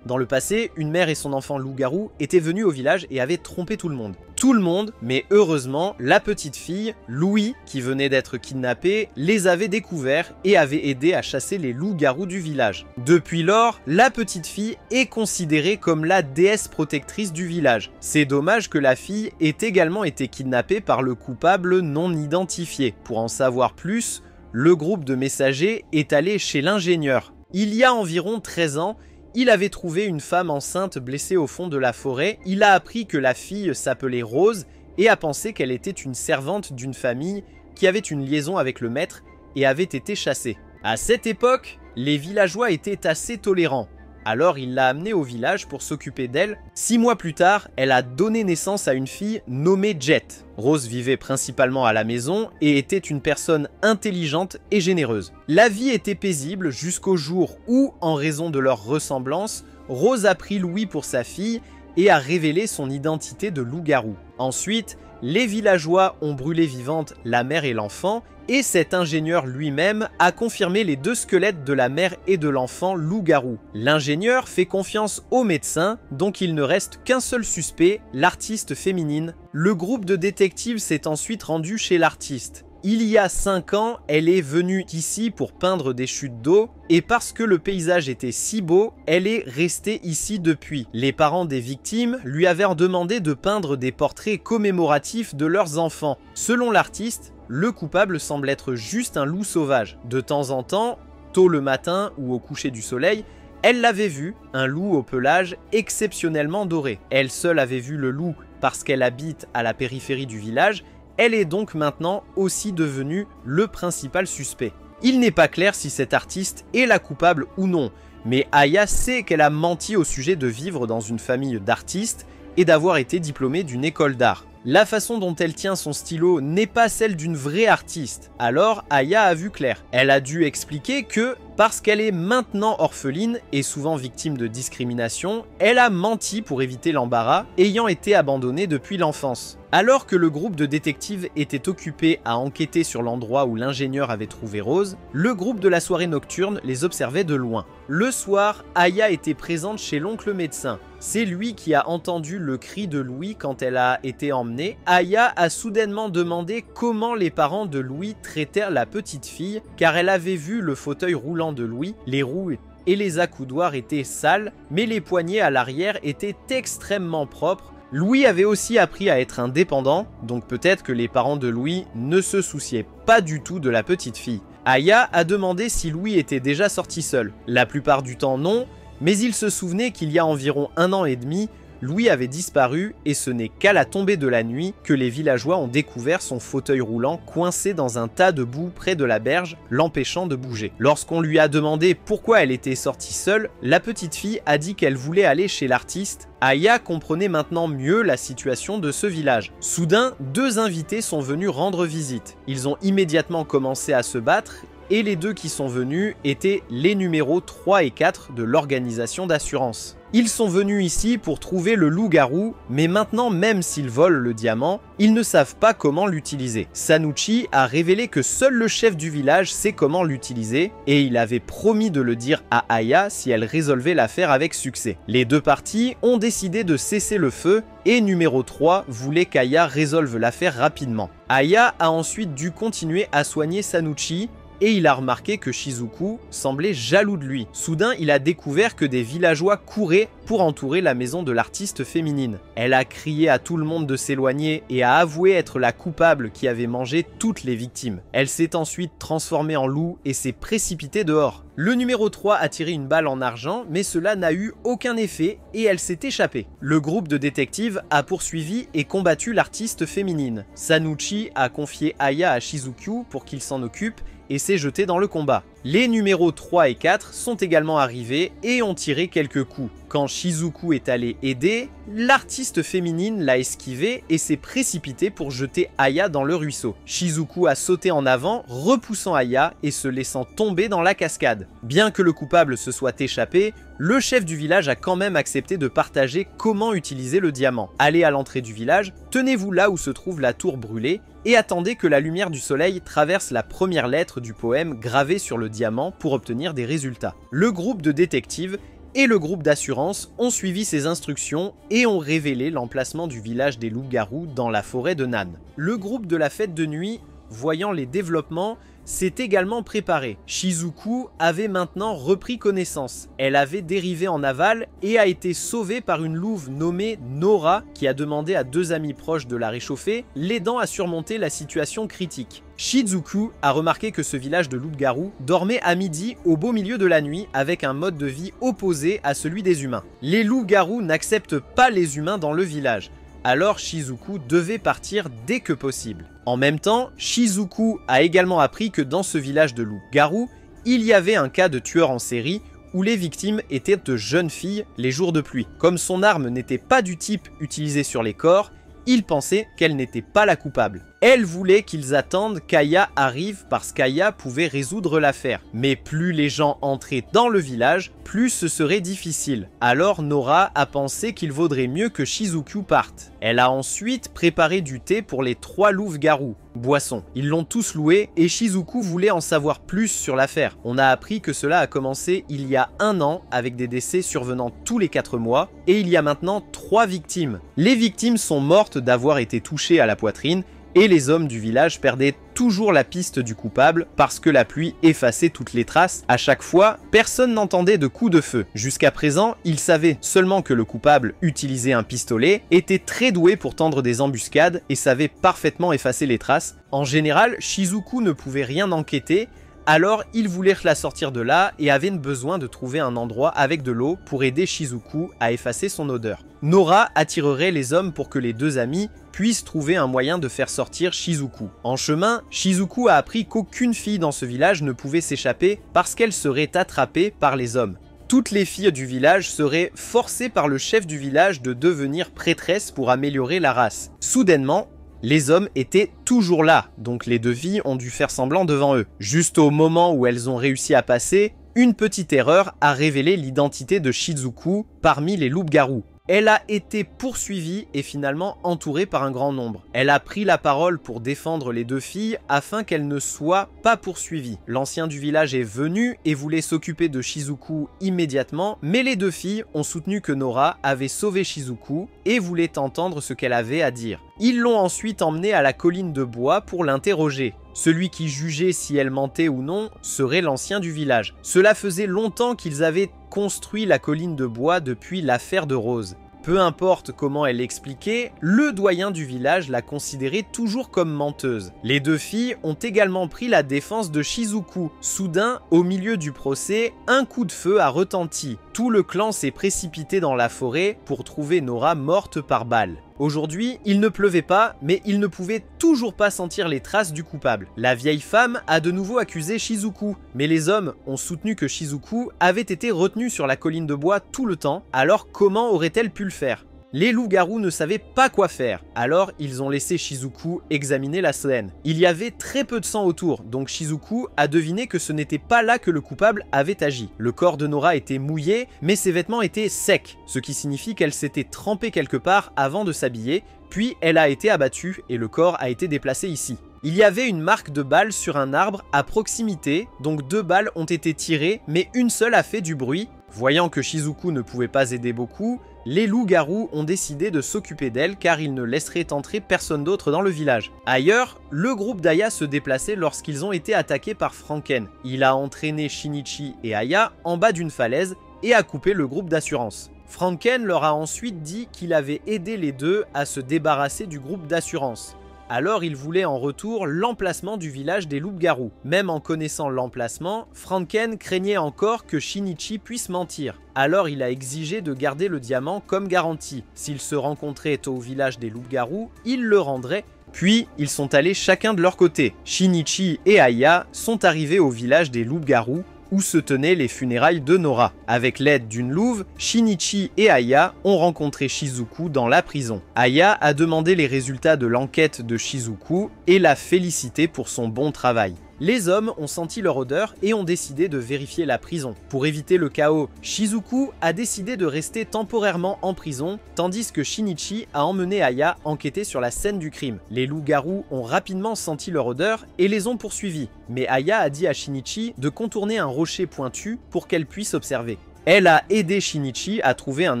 Dans le passé, une mère et son enfant loup-garou étaient venus au village et avaient trompé tout le monde. Tout le monde, mais heureusement, la petite fille, Louis, qui venait d'être kidnappée, les avait découverts et avait aidé à chasser les loups-garous du village. Depuis lors, la petite fille est considérée comme la déesse protectrice du village. C'est dommage que la fille ait également été kidnappée par le coupable non identifié. Pour en savoir plus, le groupe de messagers est allé chez l'ingénieur. Il y a environ 13 ans, il avait trouvé une femme enceinte blessée au fond de la forêt, il a appris que la fille s'appelait Rose et a pensé qu'elle était une servante d'une famille qui avait une liaison avec le maître et avait été chassée. À cette époque, les villageois étaient assez tolérants. Alors il l'a amenée au village pour s'occuper d'elle. 6 mois plus tard, elle a donné naissance à une fille nommée Jet. Rose vivait principalement à la maison et était une personne intelligente et généreuse. La vie était paisible jusqu'au jour où, en raison de leur ressemblance, Rose a pris Louis pour sa fille et a révélé son identité de loup-garou. Ensuite, les villageois ont brûlé vivante la mère et l'enfant, et cet ingénieur lui-même a confirmé les 2 squelettes de la mère et de l'enfant loup-garou. L'ingénieur fait confiance au médecin, donc il ne reste qu'un seul suspect, l'artiste féminine. Le groupe de détectives s'est ensuite rendu chez l'artiste. Il y a 5 ans, elle est venue ici pour peindre des chutes d'eau, et parce que le paysage était si beau, elle est restée ici depuis. Les parents des victimes lui avaient demandé de peindre des portraits commémoratifs de leurs enfants. Selon l'artiste, le coupable semble être juste un loup sauvage. De temps en temps, tôt le matin ou au coucher du soleil, elle l'avait vu, un loup au pelage exceptionnellement doré. Elle seule avait vu le loup parce qu'elle habite à la périphérie du village. Elle est donc maintenant aussi devenue le principal suspect. Il n'est pas clair si cet artiste est la coupable ou non, mais Aya sait qu'elle a menti au sujet de vivre dans une famille d'artistes et d'avoir été diplômée d'une école d'art. La façon dont elle tient son stylo n'est pas celle d'une vraie artiste. Alors Aya a vu clair. Elle a dû expliquer que, parce qu'elle est maintenant orpheline et souvent victime de discrimination, elle a menti pour éviter l'embarras, ayant été abandonnée depuis l'enfance. Alors que le groupe de détectives était occupé à enquêter sur l'endroit où l'ingénieur avait trouvé Rose, le groupe de la soirée nocturne les observait de loin. Le soir, Aya était présente chez l'oncle médecin. C'est lui qui a entendu le cri de Louis quand elle a été emmenée. Aya a soudainement demandé comment les parents de Louis traitèrent la petite fille, car elle avait vu le fauteuil roulant de Louis, les roues et les accoudoirs étaient sales, mais les poignées à l'arrière étaient extrêmement propres. Louis avait aussi appris à être indépendant, donc peut-être que les parents de Louis ne se souciaient pas du tout de la petite fille. Aya a demandé si Louis était déjà sorti seul. La plupart du temps non, mais il se souvenait qu'il y a environ 1 an et demi, Louis avait disparu et ce n'est qu'à la tombée de la nuit que les villageois ont découvert son fauteuil roulant coincé dans un tas de boue près de la berge, l'empêchant de bouger. Lorsqu'on lui a demandé pourquoi elle était sortie seule, la petite fille a dit qu'elle voulait aller chez l'artiste. Aya comprenait maintenant mieux la situation de ce village. Soudain, 2 invités sont venus rendre visite. Ils ont immédiatement commencé à se battre et les 2 qui sont venus étaient les numéros 3 et 4 de l'organisation d'assurance. Ils sont venus ici pour trouver le loup-garou, mais maintenant même s'ils volent le diamant, ils ne savent pas comment l'utiliser. Sanuchi a révélé que seul le chef du village sait comment l'utiliser, et il avait promis de le dire à Aya si elle résolvait l'affaire avec succès. Les 2 parties ont décidé de cesser le feu, et numéro 3 voulait qu'Aya résolve l'affaire rapidement. Aya a ensuite dû continuer à soigner Sanuchi, et il a remarqué que Shizuku semblait jaloux de lui. Soudain, il a découvert que des villageois couraient pour entourer la maison de l'artiste féminine. Elle a crié à tout le monde de s'éloigner et a avoué être la coupable qui avait mangé toutes les victimes. Elle s'est ensuite transformée en loup et s'est précipitée dehors. Le numéro 3 a tiré une balle en argent, mais cela n'a eu aucun effet et elle s'est échappée. Le groupe de détectives a poursuivi et combattu l'artiste féminine. Sanuchi a confié Aya à Shizuku pour qu'il s'en occupe et s'est jeté dans le combat. Les numéros 3 et 4 sont également arrivés et ont tiré quelques coups. Quand Shizuku est allé aider, l'artiste féminine l'a esquivé et s'est précipitée pour jeter Aya dans le ruisseau. Shizuku a sauté en avant, repoussant Aya et se laissant tomber dans la cascade. Bien que le coupable se soit échappé, le chef du village a quand même accepté de partager comment utiliser le diamant. Allez à l'entrée du village, tenez-vous là où se trouve la tour brûlée et attendez que la lumière du soleil traverse la première lettre du poème gravée sur le diamant pour obtenir des résultats. Le groupe de détectives et le groupe d'assurance ont suivi ces instructions et ont révélé l'emplacement du village des loups-garous dans la forêt de Nan. Le groupe de la fête de nuit, voyant les développements, s'est également préparé. Shizuku avait maintenant repris connaissance. Elle avait dérivé en aval et a été sauvée par une louve nommée Nora qui a demandé à 2 amis proches de la réchauffer, l'aidant à surmonter la situation critique. Shizuku a remarqué que ce village de loups-garous dormait à midi au beau milieu de la nuit avec un mode de vie opposé à celui des humains. Les loups-garous n'acceptent pas les humains dans le village. Alors Shizuku devait partir dès que possible. En même temps, Shizuku a également appris que dans ce village de loups-garous, il y avait un cas de tueur en série où les victimes étaient de jeunes filles les jours de pluie. Comme son arme n'était pas du type utilisé sur les corps, il pensait qu'elle n'était pas la coupable. Elle voulait qu'ils attendent qu'Aya arrive parce qu'Aya pouvait résoudre l'affaire. Mais plus les gens entraient dans le village, plus ce serait difficile. Alors Nora a pensé qu'il vaudrait mieux que Shizuku parte. Elle a ensuite préparé du thé pour les 3 loups-garous. Boisson. Ils l'ont tous loué et Shizuku voulait en savoir plus sur l'affaire. On a appris que cela a commencé il y a 1 an avec des décès survenant tous les 4 mois et il y a maintenant 3 victimes. Les victimes sont mortes d'avoir été touchées à la poitrine et les hommes du village perdaient toujours la piste du coupable parce que la pluie effaçait toutes les traces. À chaque fois, personne n'entendait de coups de feu. Jusqu'à présent, ils savaient seulement que le coupable utilisait un pistolet, était très doué pour tendre des embuscades et savait parfaitement effacer les traces. En général, Shizuku ne pouvait rien enquêter, alors il voulait la sortir de là et avait besoin de trouver un endroit avec de l'eau pour aider Shizuku à effacer son odeur. Nora attirerait les hommes pour que les 2 amis puissent trouver un moyen de faire sortir Shizuku. En chemin, Shizuku a appris qu'aucune fille dans ce village ne pouvait s'échapper parce qu'elle serait attrapée par les hommes. Toutes les filles du village seraient forcées par le chef du village de devenir prêtresses pour améliorer la race. Soudainement, les hommes étaient toujours là, donc les 2 filles ont dû faire semblant devant eux. Juste au moment où elles ont réussi à passer, une petite erreur a révélé l'identité de Shizuku parmi les loups-garous. Elle a été poursuivie et finalement entourée par un grand nombre. Elle a pris la parole pour défendre les 2 filles afin qu'elles ne soient pas poursuivies. L'ancien du village est venu et voulait s'occuper de Shizuku immédiatement, mais les 2 filles ont soutenu que Nora avait sauvé Shizuku et voulaient entendre ce qu'elle avait à dire. Ils l'ont ensuite emmenée à la colline de bois pour l'interroger. Celui qui jugeait si elle mentait ou non serait l'ancien du village. Cela faisait longtemps qu'ils avaient construit la colline de bois depuis l'affaire de Rose. Peu importe comment elle expliquait, le doyen du village la considérait toujours comme menteuse. Les 2 filles ont également pris la défense de Shizuku. Soudain, au milieu du procès, un coup de feu a retenti. Tout le clan s'est précipité dans la forêt pour trouver Nora morte par balle. Aujourd'hui, il ne pleuvait pas, mais il ne pouvait toujours pas sentir les traces du coupable. La vieille femme a de nouveau accusé Shizuku, mais les hommes ont soutenu que Shizuku avait été retenu sur la colline de bois tout le temps, alors comment aurait-elle pu le faire ? Les loups-garous ne savaient pas quoi faire, alors ils ont laissé Shizuku examiner la scène. Il y avait très peu de sang autour, donc Shizuku a deviné que ce n'était pas là que le coupable avait agi. Le corps de Nora était mouillé, mais ses vêtements étaient secs, ce qui signifie qu'elle s'était trempée quelque part avant de s'habiller, puis elle a été abattue et le corps a été déplacé ici. Il y avait une marque de balle sur un arbre à proximité, donc 2 balles ont été tirées, mais une seule a fait du bruit. Voyant que Shizuku ne pouvait pas aider beaucoup, les loups-garous ont décidé de s'occuper d'elle car ils ne laisseraient entrer personne d'autre dans le village. Ailleurs, le groupe d'Aya se déplaçait lorsqu'ils ont été attaqués par Franken. Il a entraîné Shinichi et Aya en bas d'une falaise et a coupé le groupe d'assurance. Franken leur a ensuite dit qu'il avait aidé les 2 à se débarrasser du groupe d'assurance. Alors il voulait en retour l'emplacement du village des loups-garous. Même en connaissant l'emplacement, Franken craignait encore que Shinichi puisse mentir. Alors il a exigé de garder le diamant comme garantie. S'ils se rencontraient au village des loups-garous, il le rendrait Puis, ils sont allés chacun de leur côté. Shinichi et Aya sont arrivés au village des loups-garous, où se tenaient les funérailles de Nora. Avec l'aide d'une louve, Shinichi et Aya ont rencontré Shizuku dans la prison. Aya a demandé les résultats de l'enquête de Shizuku et l'a félicité pour son bon travail. Les hommes ont senti leur odeur et ont décidé de vérifier la prison. Pour éviter le chaos, Shizuku a décidé de rester temporairement en prison, tandis que Shinichi a emmené Aya enquêter sur la scène du crime. Les loups-garous ont rapidement senti leur odeur et les ont poursuivis, mais Aya a dit à Shinichi de contourner un rocher pointu pour qu'elle puisse observer. Elle a aidé Shinichi à trouver un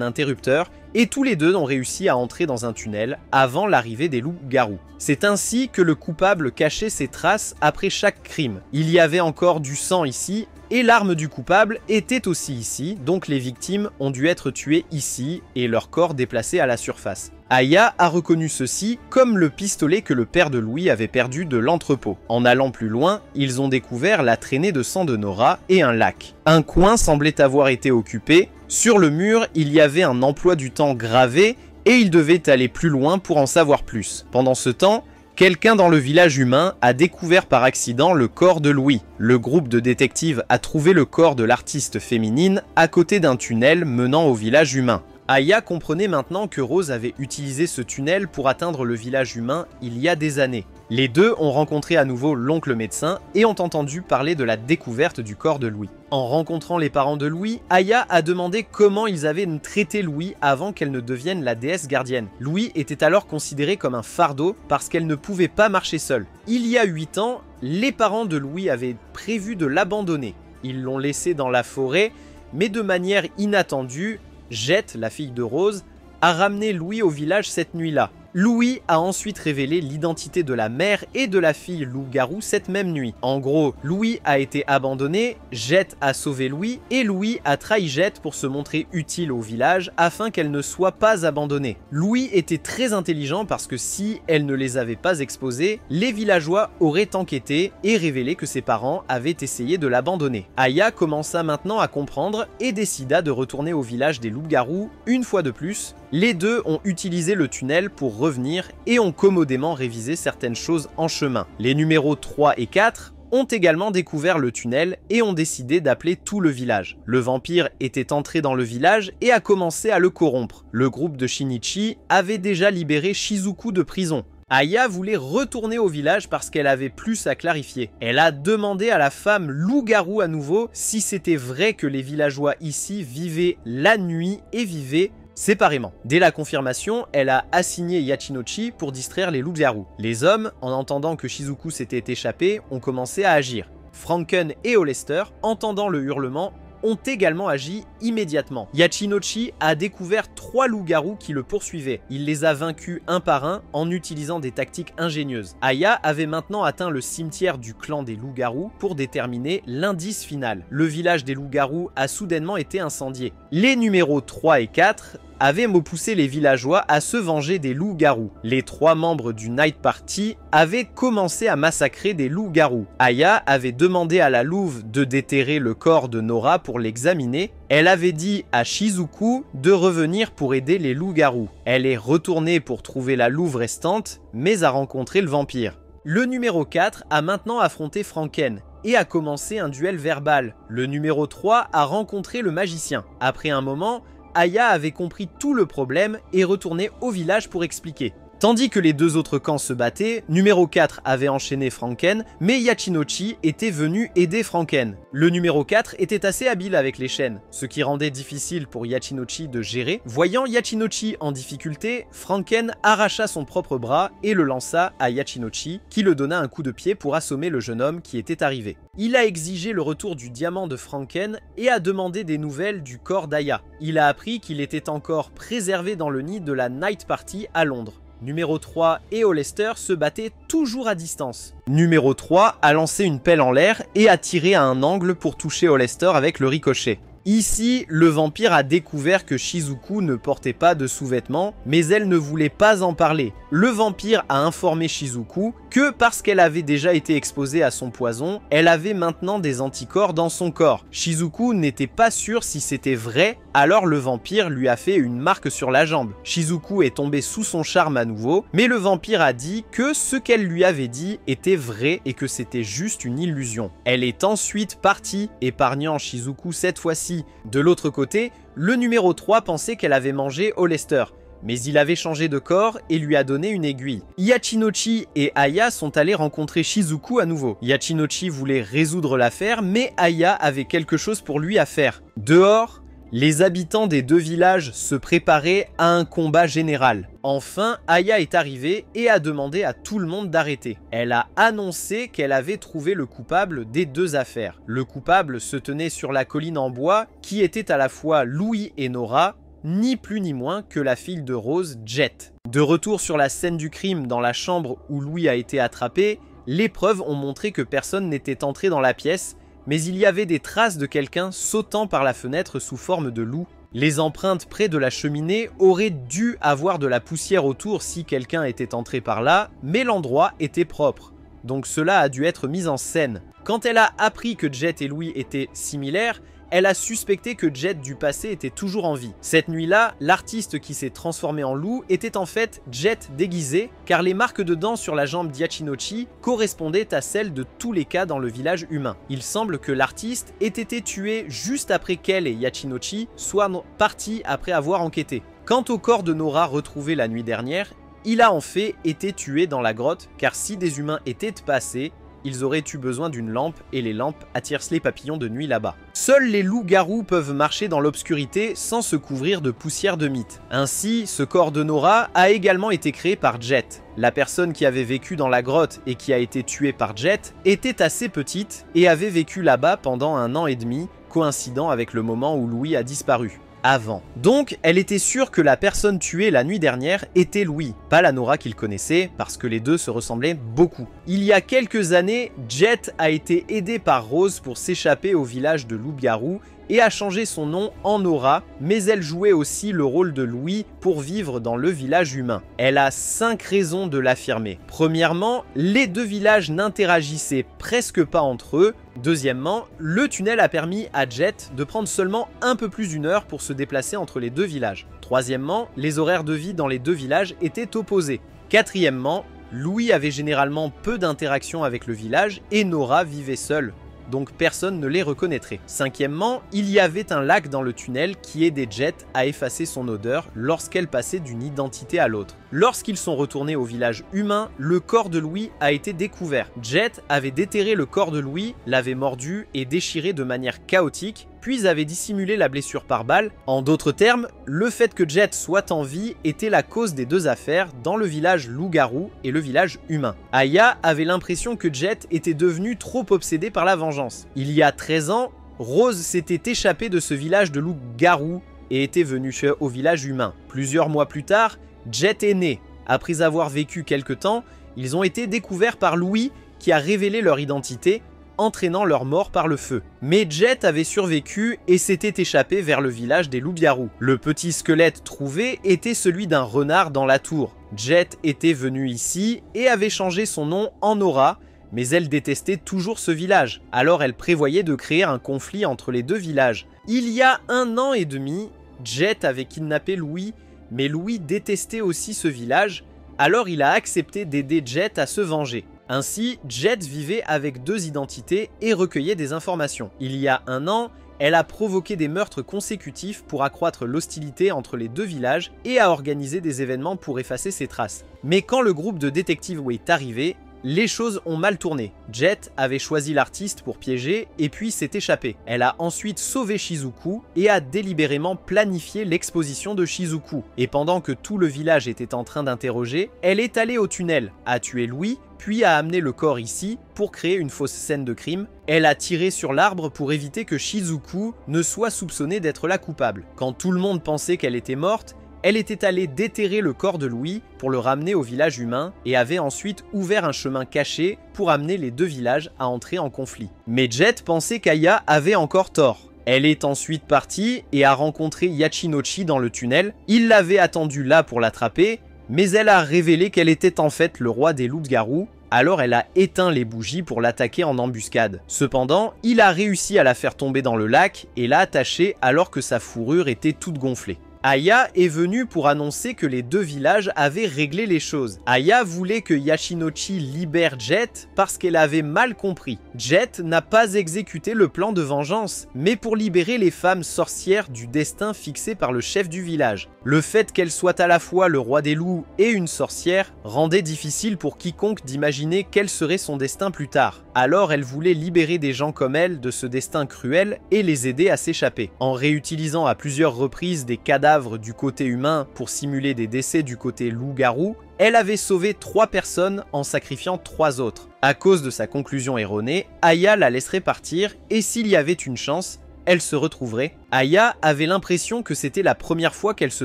interrupteur et tous les deux ont réussi à entrer dans un tunnel avant l'arrivée des loups-garous. C'est ainsi que le coupable cachait ses traces après chaque crime. Il y avait encore du sang ici et l'arme du coupable était aussi ici, donc les victimes ont dû être tuées ici et leur corps déplacé à la surface. Aya a reconnu ceci comme le pistolet que le père de Louis avait perdu de l'entrepôt. En allant plus loin, ils ont découvert la traînée de sang de Nora et un lac. Un coin semblait avoir été occupé. Sur le mur, il y avait un emploi du temps gravé et ils devaient aller plus loin pour en savoir plus. Pendant ce temps, quelqu'un dans le village humain a découvert par accident le corps de Louis. Le groupe de détectives a trouvé le corps de l'artiste féminine à côté d'un tunnel menant au village humain. Aya comprenait maintenant que Rose avait utilisé ce tunnel pour atteindre le village humain il y a des années. Les deux ont rencontré à nouveau l'oncle médecin et ont entendu parler de la découverte du corps de Louis. En rencontrant les parents de Louis, Aya a demandé comment ils avaient traité Louis avant qu'elle ne devienne la déesse gardienne. Louis était alors considérée comme un fardeau parce qu'elle ne pouvait pas marcher seule. Il y a 8 ans, les parents de Louis avaient prévu de l'abandonner. Ils l'ont laissé dans la forêt, mais de manière inattendue, Jette, la fille de Rose, a ramené Louis au village cette nuit-là. Louis a ensuite révélé l'identité de la mère et de la fille loup-garou cette même nuit. En gros, Louis a été abandonné, Jette a sauvé Louis et Louis a trahi Jette pour se montrer utile au village afin qu'elle ne soit pas abandonnée. Louis était très intelligent parce que si elle ne les avait pas exposés, les villageois auraient enquêté et révélé que ses parents avaient essayé de l'abandonner. Aya commença maintenant à comprendre et décida de retourner au village des loups-garous une fois de plus. Les deux ont utilisé le tunnel pour revenir et ont commodément révisé certaines choses en chemin. Les numéros 3 et 4 ont également découvert le tunnel et ont décidé d'appeler tout le village. Le vampire était entré dans le village et a commencé à le corrompre. Le groupe de Shinichi avait déjà libéré Shizuku de prison. Aya voulait retourner au village parce qu'elle avait plus à clarifier. Elle a demandé à la femme loup-garou à nouveau si c'était vrai que les villageois ici vivaient la nuit et vivaient séparément. Dès la confirmation, elle a assigné Yachinochi pour distraire les loups-garous. Les hommes, en entendant que Shizuku s'était échappé, ont commencé à agir. Franken et Holester, entendant le hurlement, ont également agi immédiatement. Yachinochi a découvert 3 loups-garous qui le poursuivaient. Il les a vaincus un par un en utilisant des tactiques ingénieuses. Aya avait maintenant atteint le cimetière du clan des loups-garous pour déterminer l'indice final. Le village des loups-garous a soudainement été incendié. Les numéros 3 et 4 avaient poussé les villageois à se venger des loups-garous. Les 3 membres du Night Party avaient commencé à massacrer des loups-garous. Aya avait demandé à la louve de déterrer le corps de Nora pour l'examiner. Elle avait dit à Shizuku de revenir pour aider les loups-garous. Elle est retournée pour trouver la louve restante, mais a rencontré le vampire. Le numéro 4 a maintenant affronté Franken et a commencé un duel verbal. Le numéro 3 a rencontré le magicien. Après un moment, Aya avait compris tout le problème et retournait au village pour expliquer. Tandis que les 2 autres camps se battaient, numéro 4 avait enchaîné Franken, mais Yachinochi était venu aider Franken. Le numéro 4 était assez habile avec les chaînes, ce qui rendait difficile pour Yachinochi de gérer. Voyant Yachinochi en difficulté, Franken arracha son propre bras et le lança à Yachinochi, qui le donna un coup de pied pour assommer le jeune homme qui était arrivé. Il a exigé le retour du diamant de Franken et a demandé des nouvelles du corps d'Aya. Il a appris qu'il était encore préservé dans le nid de la Night Party à Londres. Numéro 3 et Holester se battaient toujours à distance. Numéro 3 a lancé une pelle en l'air et a tiré à un angle pour toucher Holester avec le ricochet. Ici, le vampire a découvert que Shizuku ne portait pas de sous-vêtements, mais elle ne voulait pas en parler. Le vampire a informé Shizuku que parce qu'elle avait déjà été exposée à son poison, elle avait maintenant des anticorps dans son corps. Shizuku n'était pas sûr si c'était vrai, alors le vampire lui a fait une marque sur la jambe. Shizuku est tombé sous son charme à nouveau, mais le vampire a dit que ce qu'elle lui avait dit était vrai et que c'était juste une illusion. Elle est ensuite partie, épargnant Shizuku cette fois-ci. De l'autre côté, le numéro 3 pensait qu'elle avait mangé Holester, mais il avait changé de corps et lui a donné une aiguille. Yachinochi et Aya sont allés rencontrer Shizuku à nouveau. Yachinochi voulait résoudre l'affaire, mais Aya avait quelque chose pour lui à faire. Dehors, les habitants des deux villages se préparaient à un combat général. Enfin, Aya est arrivée et a demandé à tout le monde d'arrêter. Elle a annoncé qu'elle avait trouvé le coupable des deux affaires. Le coupable se tenait sur la colline en bois, qui était à la fois Louis et Nora, ni plus ni moins que la fille de Rose, Jet. De retour sur la scène du crime dans la chambre où Louis a été attrapé, les preuves ont montré que personne n'était entré dans la pièce, mais il y avait des traces de quelqu'un sautant par la fenêtre sous forme de loup. Les empreintes près de la cheminée auraient dû avoir de la poussière autour si quelqu'un était entré par là, mais l'endroit était propre. Donc cela a dû être mis en scène. Quand elle a appris que Jet et Louis étaient similaires, elle a suspecté que Jet du passé était toujours en vie. Cette nuit-là, l'artiste qui s'est transformé en loup était en fait Jet déguisé, car les marques de dents sur la jambe d'Yachinochi correspondaient à celles de tous les cas dans le village humain. Il semble que l'artiste ait été tué juste après qu'elle et Yachinochi soient partis après avoir enquêté. Quant au corps de Nora retrouvé la nuit dernière, il a en fait été tué dans la grotte, car si des humains étaient passés, ils auraient eu besoin d'une lampe et les lampes attirent les papillons de nuit là-bas. Seuls les loups-garous peuvent marcher dans l'obscurité sans se couvrir de poussière de mythe. Ainsi, ce corps de Nora a également été créé par Jet. La personne qui avait vécu dans la grotte et qui a été tuée par Jet était assez petite et avait vécu là-bas pendant 1 an et demi, coïncidant avec le moment où Louis a disparu. Avant. Donc, elle était sûre que la personne tuée la nuit dernière était Louis, pas la Nora qu'il connaissait, parce que les deux se ressemblaient beaucoup. Il y a quelques années, Jet a été aidée par Rose pour s'échapper au village de loup-garou et a changé son nom en Nora, mais elle jouait aussi le rôle de Louis pour vivre dans le village humain. Elle a 5 raisons de l'affirmer. Premièrement, les deux villages n'interagissaient presque pas entre eux. Deuxièmement, le tunnel a permis à Jet de prendre seulement un peu plus d'1 heure pour se déplacer entre les deux villages. Troisièmement, les horaires de vie dans les deux villages étaient opposés. Quatrièmement, Louis avait généralement peu d'interaction avec le village et Nora vivait seule. Donc personne ne les reconnaîtrait. Cinquièmement, il y avait un lac dans le tunnel qui aidait Jet à effacer son odeur lorsqu'elle passait d'une identité à l'autre. Lorsqu'ils sont retournés au village humain, le corps de Louis a été découvert. Jet avait déterré le corps de Louis, l'avait mordu et déchiré de manière chaotique, puis avait dissimulé la blessure par balle. En d'autres termes, le fait que Jet soit en vie était la cause des deux affaires dans le village loup-garou et le village humain. Aya avait l'impression que Jet était devenu trop obsédé par la vengeance. Il y a 13 ans, Rose s'était échappée de ce village de loup-garou et était venue au village humain. Plusieurs mois plus tard, Jet est né. Après avoir vécu quelque temps, ils ont été découverts par Louis qui a révélé leur identité, entraînant leur mort par le feu. Mais Jet avait survécu et s'était échappé vers le village des loups-garous. Le petit squelette trouvé était celui d'un renard dans la tour. Jet était venue ici et avait changé son nom en Nora, mais elle détestait toujours ce village. Alors elle prévoyait de créer un conflit entre les deux villages. Il y a 1 an et demi, Jet avait kidnappé Louis, mais Louis détestait aussi ce village, alors il a accepté d'aider Jet à se venger. Ainsi, Jet vivait avec 2 identités et recueillait des informations. Il y a 1 an, elle a provoqué des meurtres consécutifs pour accroître l'hostilité entre les deux villages et a organisé des événements pour effacer ses traces. Mais quand le groupe de détectives est arrivé, les choses ont mal tourné. Jet avait choisi l'artiste pour piéger et puis s'est échappée. Elle a ensuite sauvé Shizuku et a délibérément planifié l'exposition de Shizuku. Et pendant que tout le village était en train d'interroger, elle est allée au tunnel, a tué Louis, puis a amené le corps ici pour créer une fausse scène de crime. Elle a tiré sur l'arbre pour éviter que Shizuku ne soit soupçonnée d'être la coupable. Quand tout le monde pensait qu'elle était morte, elle était allée déterrer le corps de Louis pour le ramener au village humain et avait ensuite ouvert un chemin caché pour amener les deux villages à entrer en conflit. Mais Jet pensait qu'Aya avait encore tort. Elle est ensuite partie et a rencontré Yachinochi dans le tunnel. Il l'avait attendue là pour l'attraper, mais elle a révélé qu'elle était en fait le roi des loups-garous. Alors elle a éteint les bougies pour l'attaquer en embuscade. Cependant, il a réussi à la faire tomber dans le lac et l'a attachée alors que sa fourrure était toute gonflée. Aya est venue pour annoncer que les deux villages avaient réglé les choses. Aya voulait que Yachinochi libère Jet parce qu'elle avait mal compris. Jet n'a pas exécuté le plan de vengeance, mais pour libérer les femmes sorcières du destin fixé par le chef du village. Le fait qu'elle soit à la fois le roi des loups et une sorcière rendait difficile pour quiconque d'imaginer quel serait son destin plus tard. Alors elle voulait libérer des gens comme elle de ce destin cruel et les aider à s'échapper. En réutilisant à plusieurs reprises des cadavres du côté humain pour simuler des décès du côté loup-garou, elle avait sauvé 3 personnes en sacrifiant 3 autres. À cause de sa conclusion erronée, Aya la laisserait partir et s'il y avait une chance, elle se retrouverait. Aya avait l'impression que c'était la première fois qu'elle se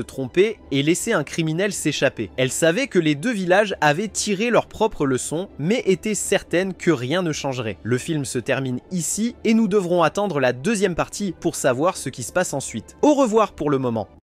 trompait et laissait un criminel s'échapper. Elle savait que les deux villages avaient tiré leurs propres leçons, mais était certaine que rien ne changerait. Le film se termine ici et nous devrons attendre la deuxième partie pour savoir ce qui se passe ensuite. Au revoir pour le moment.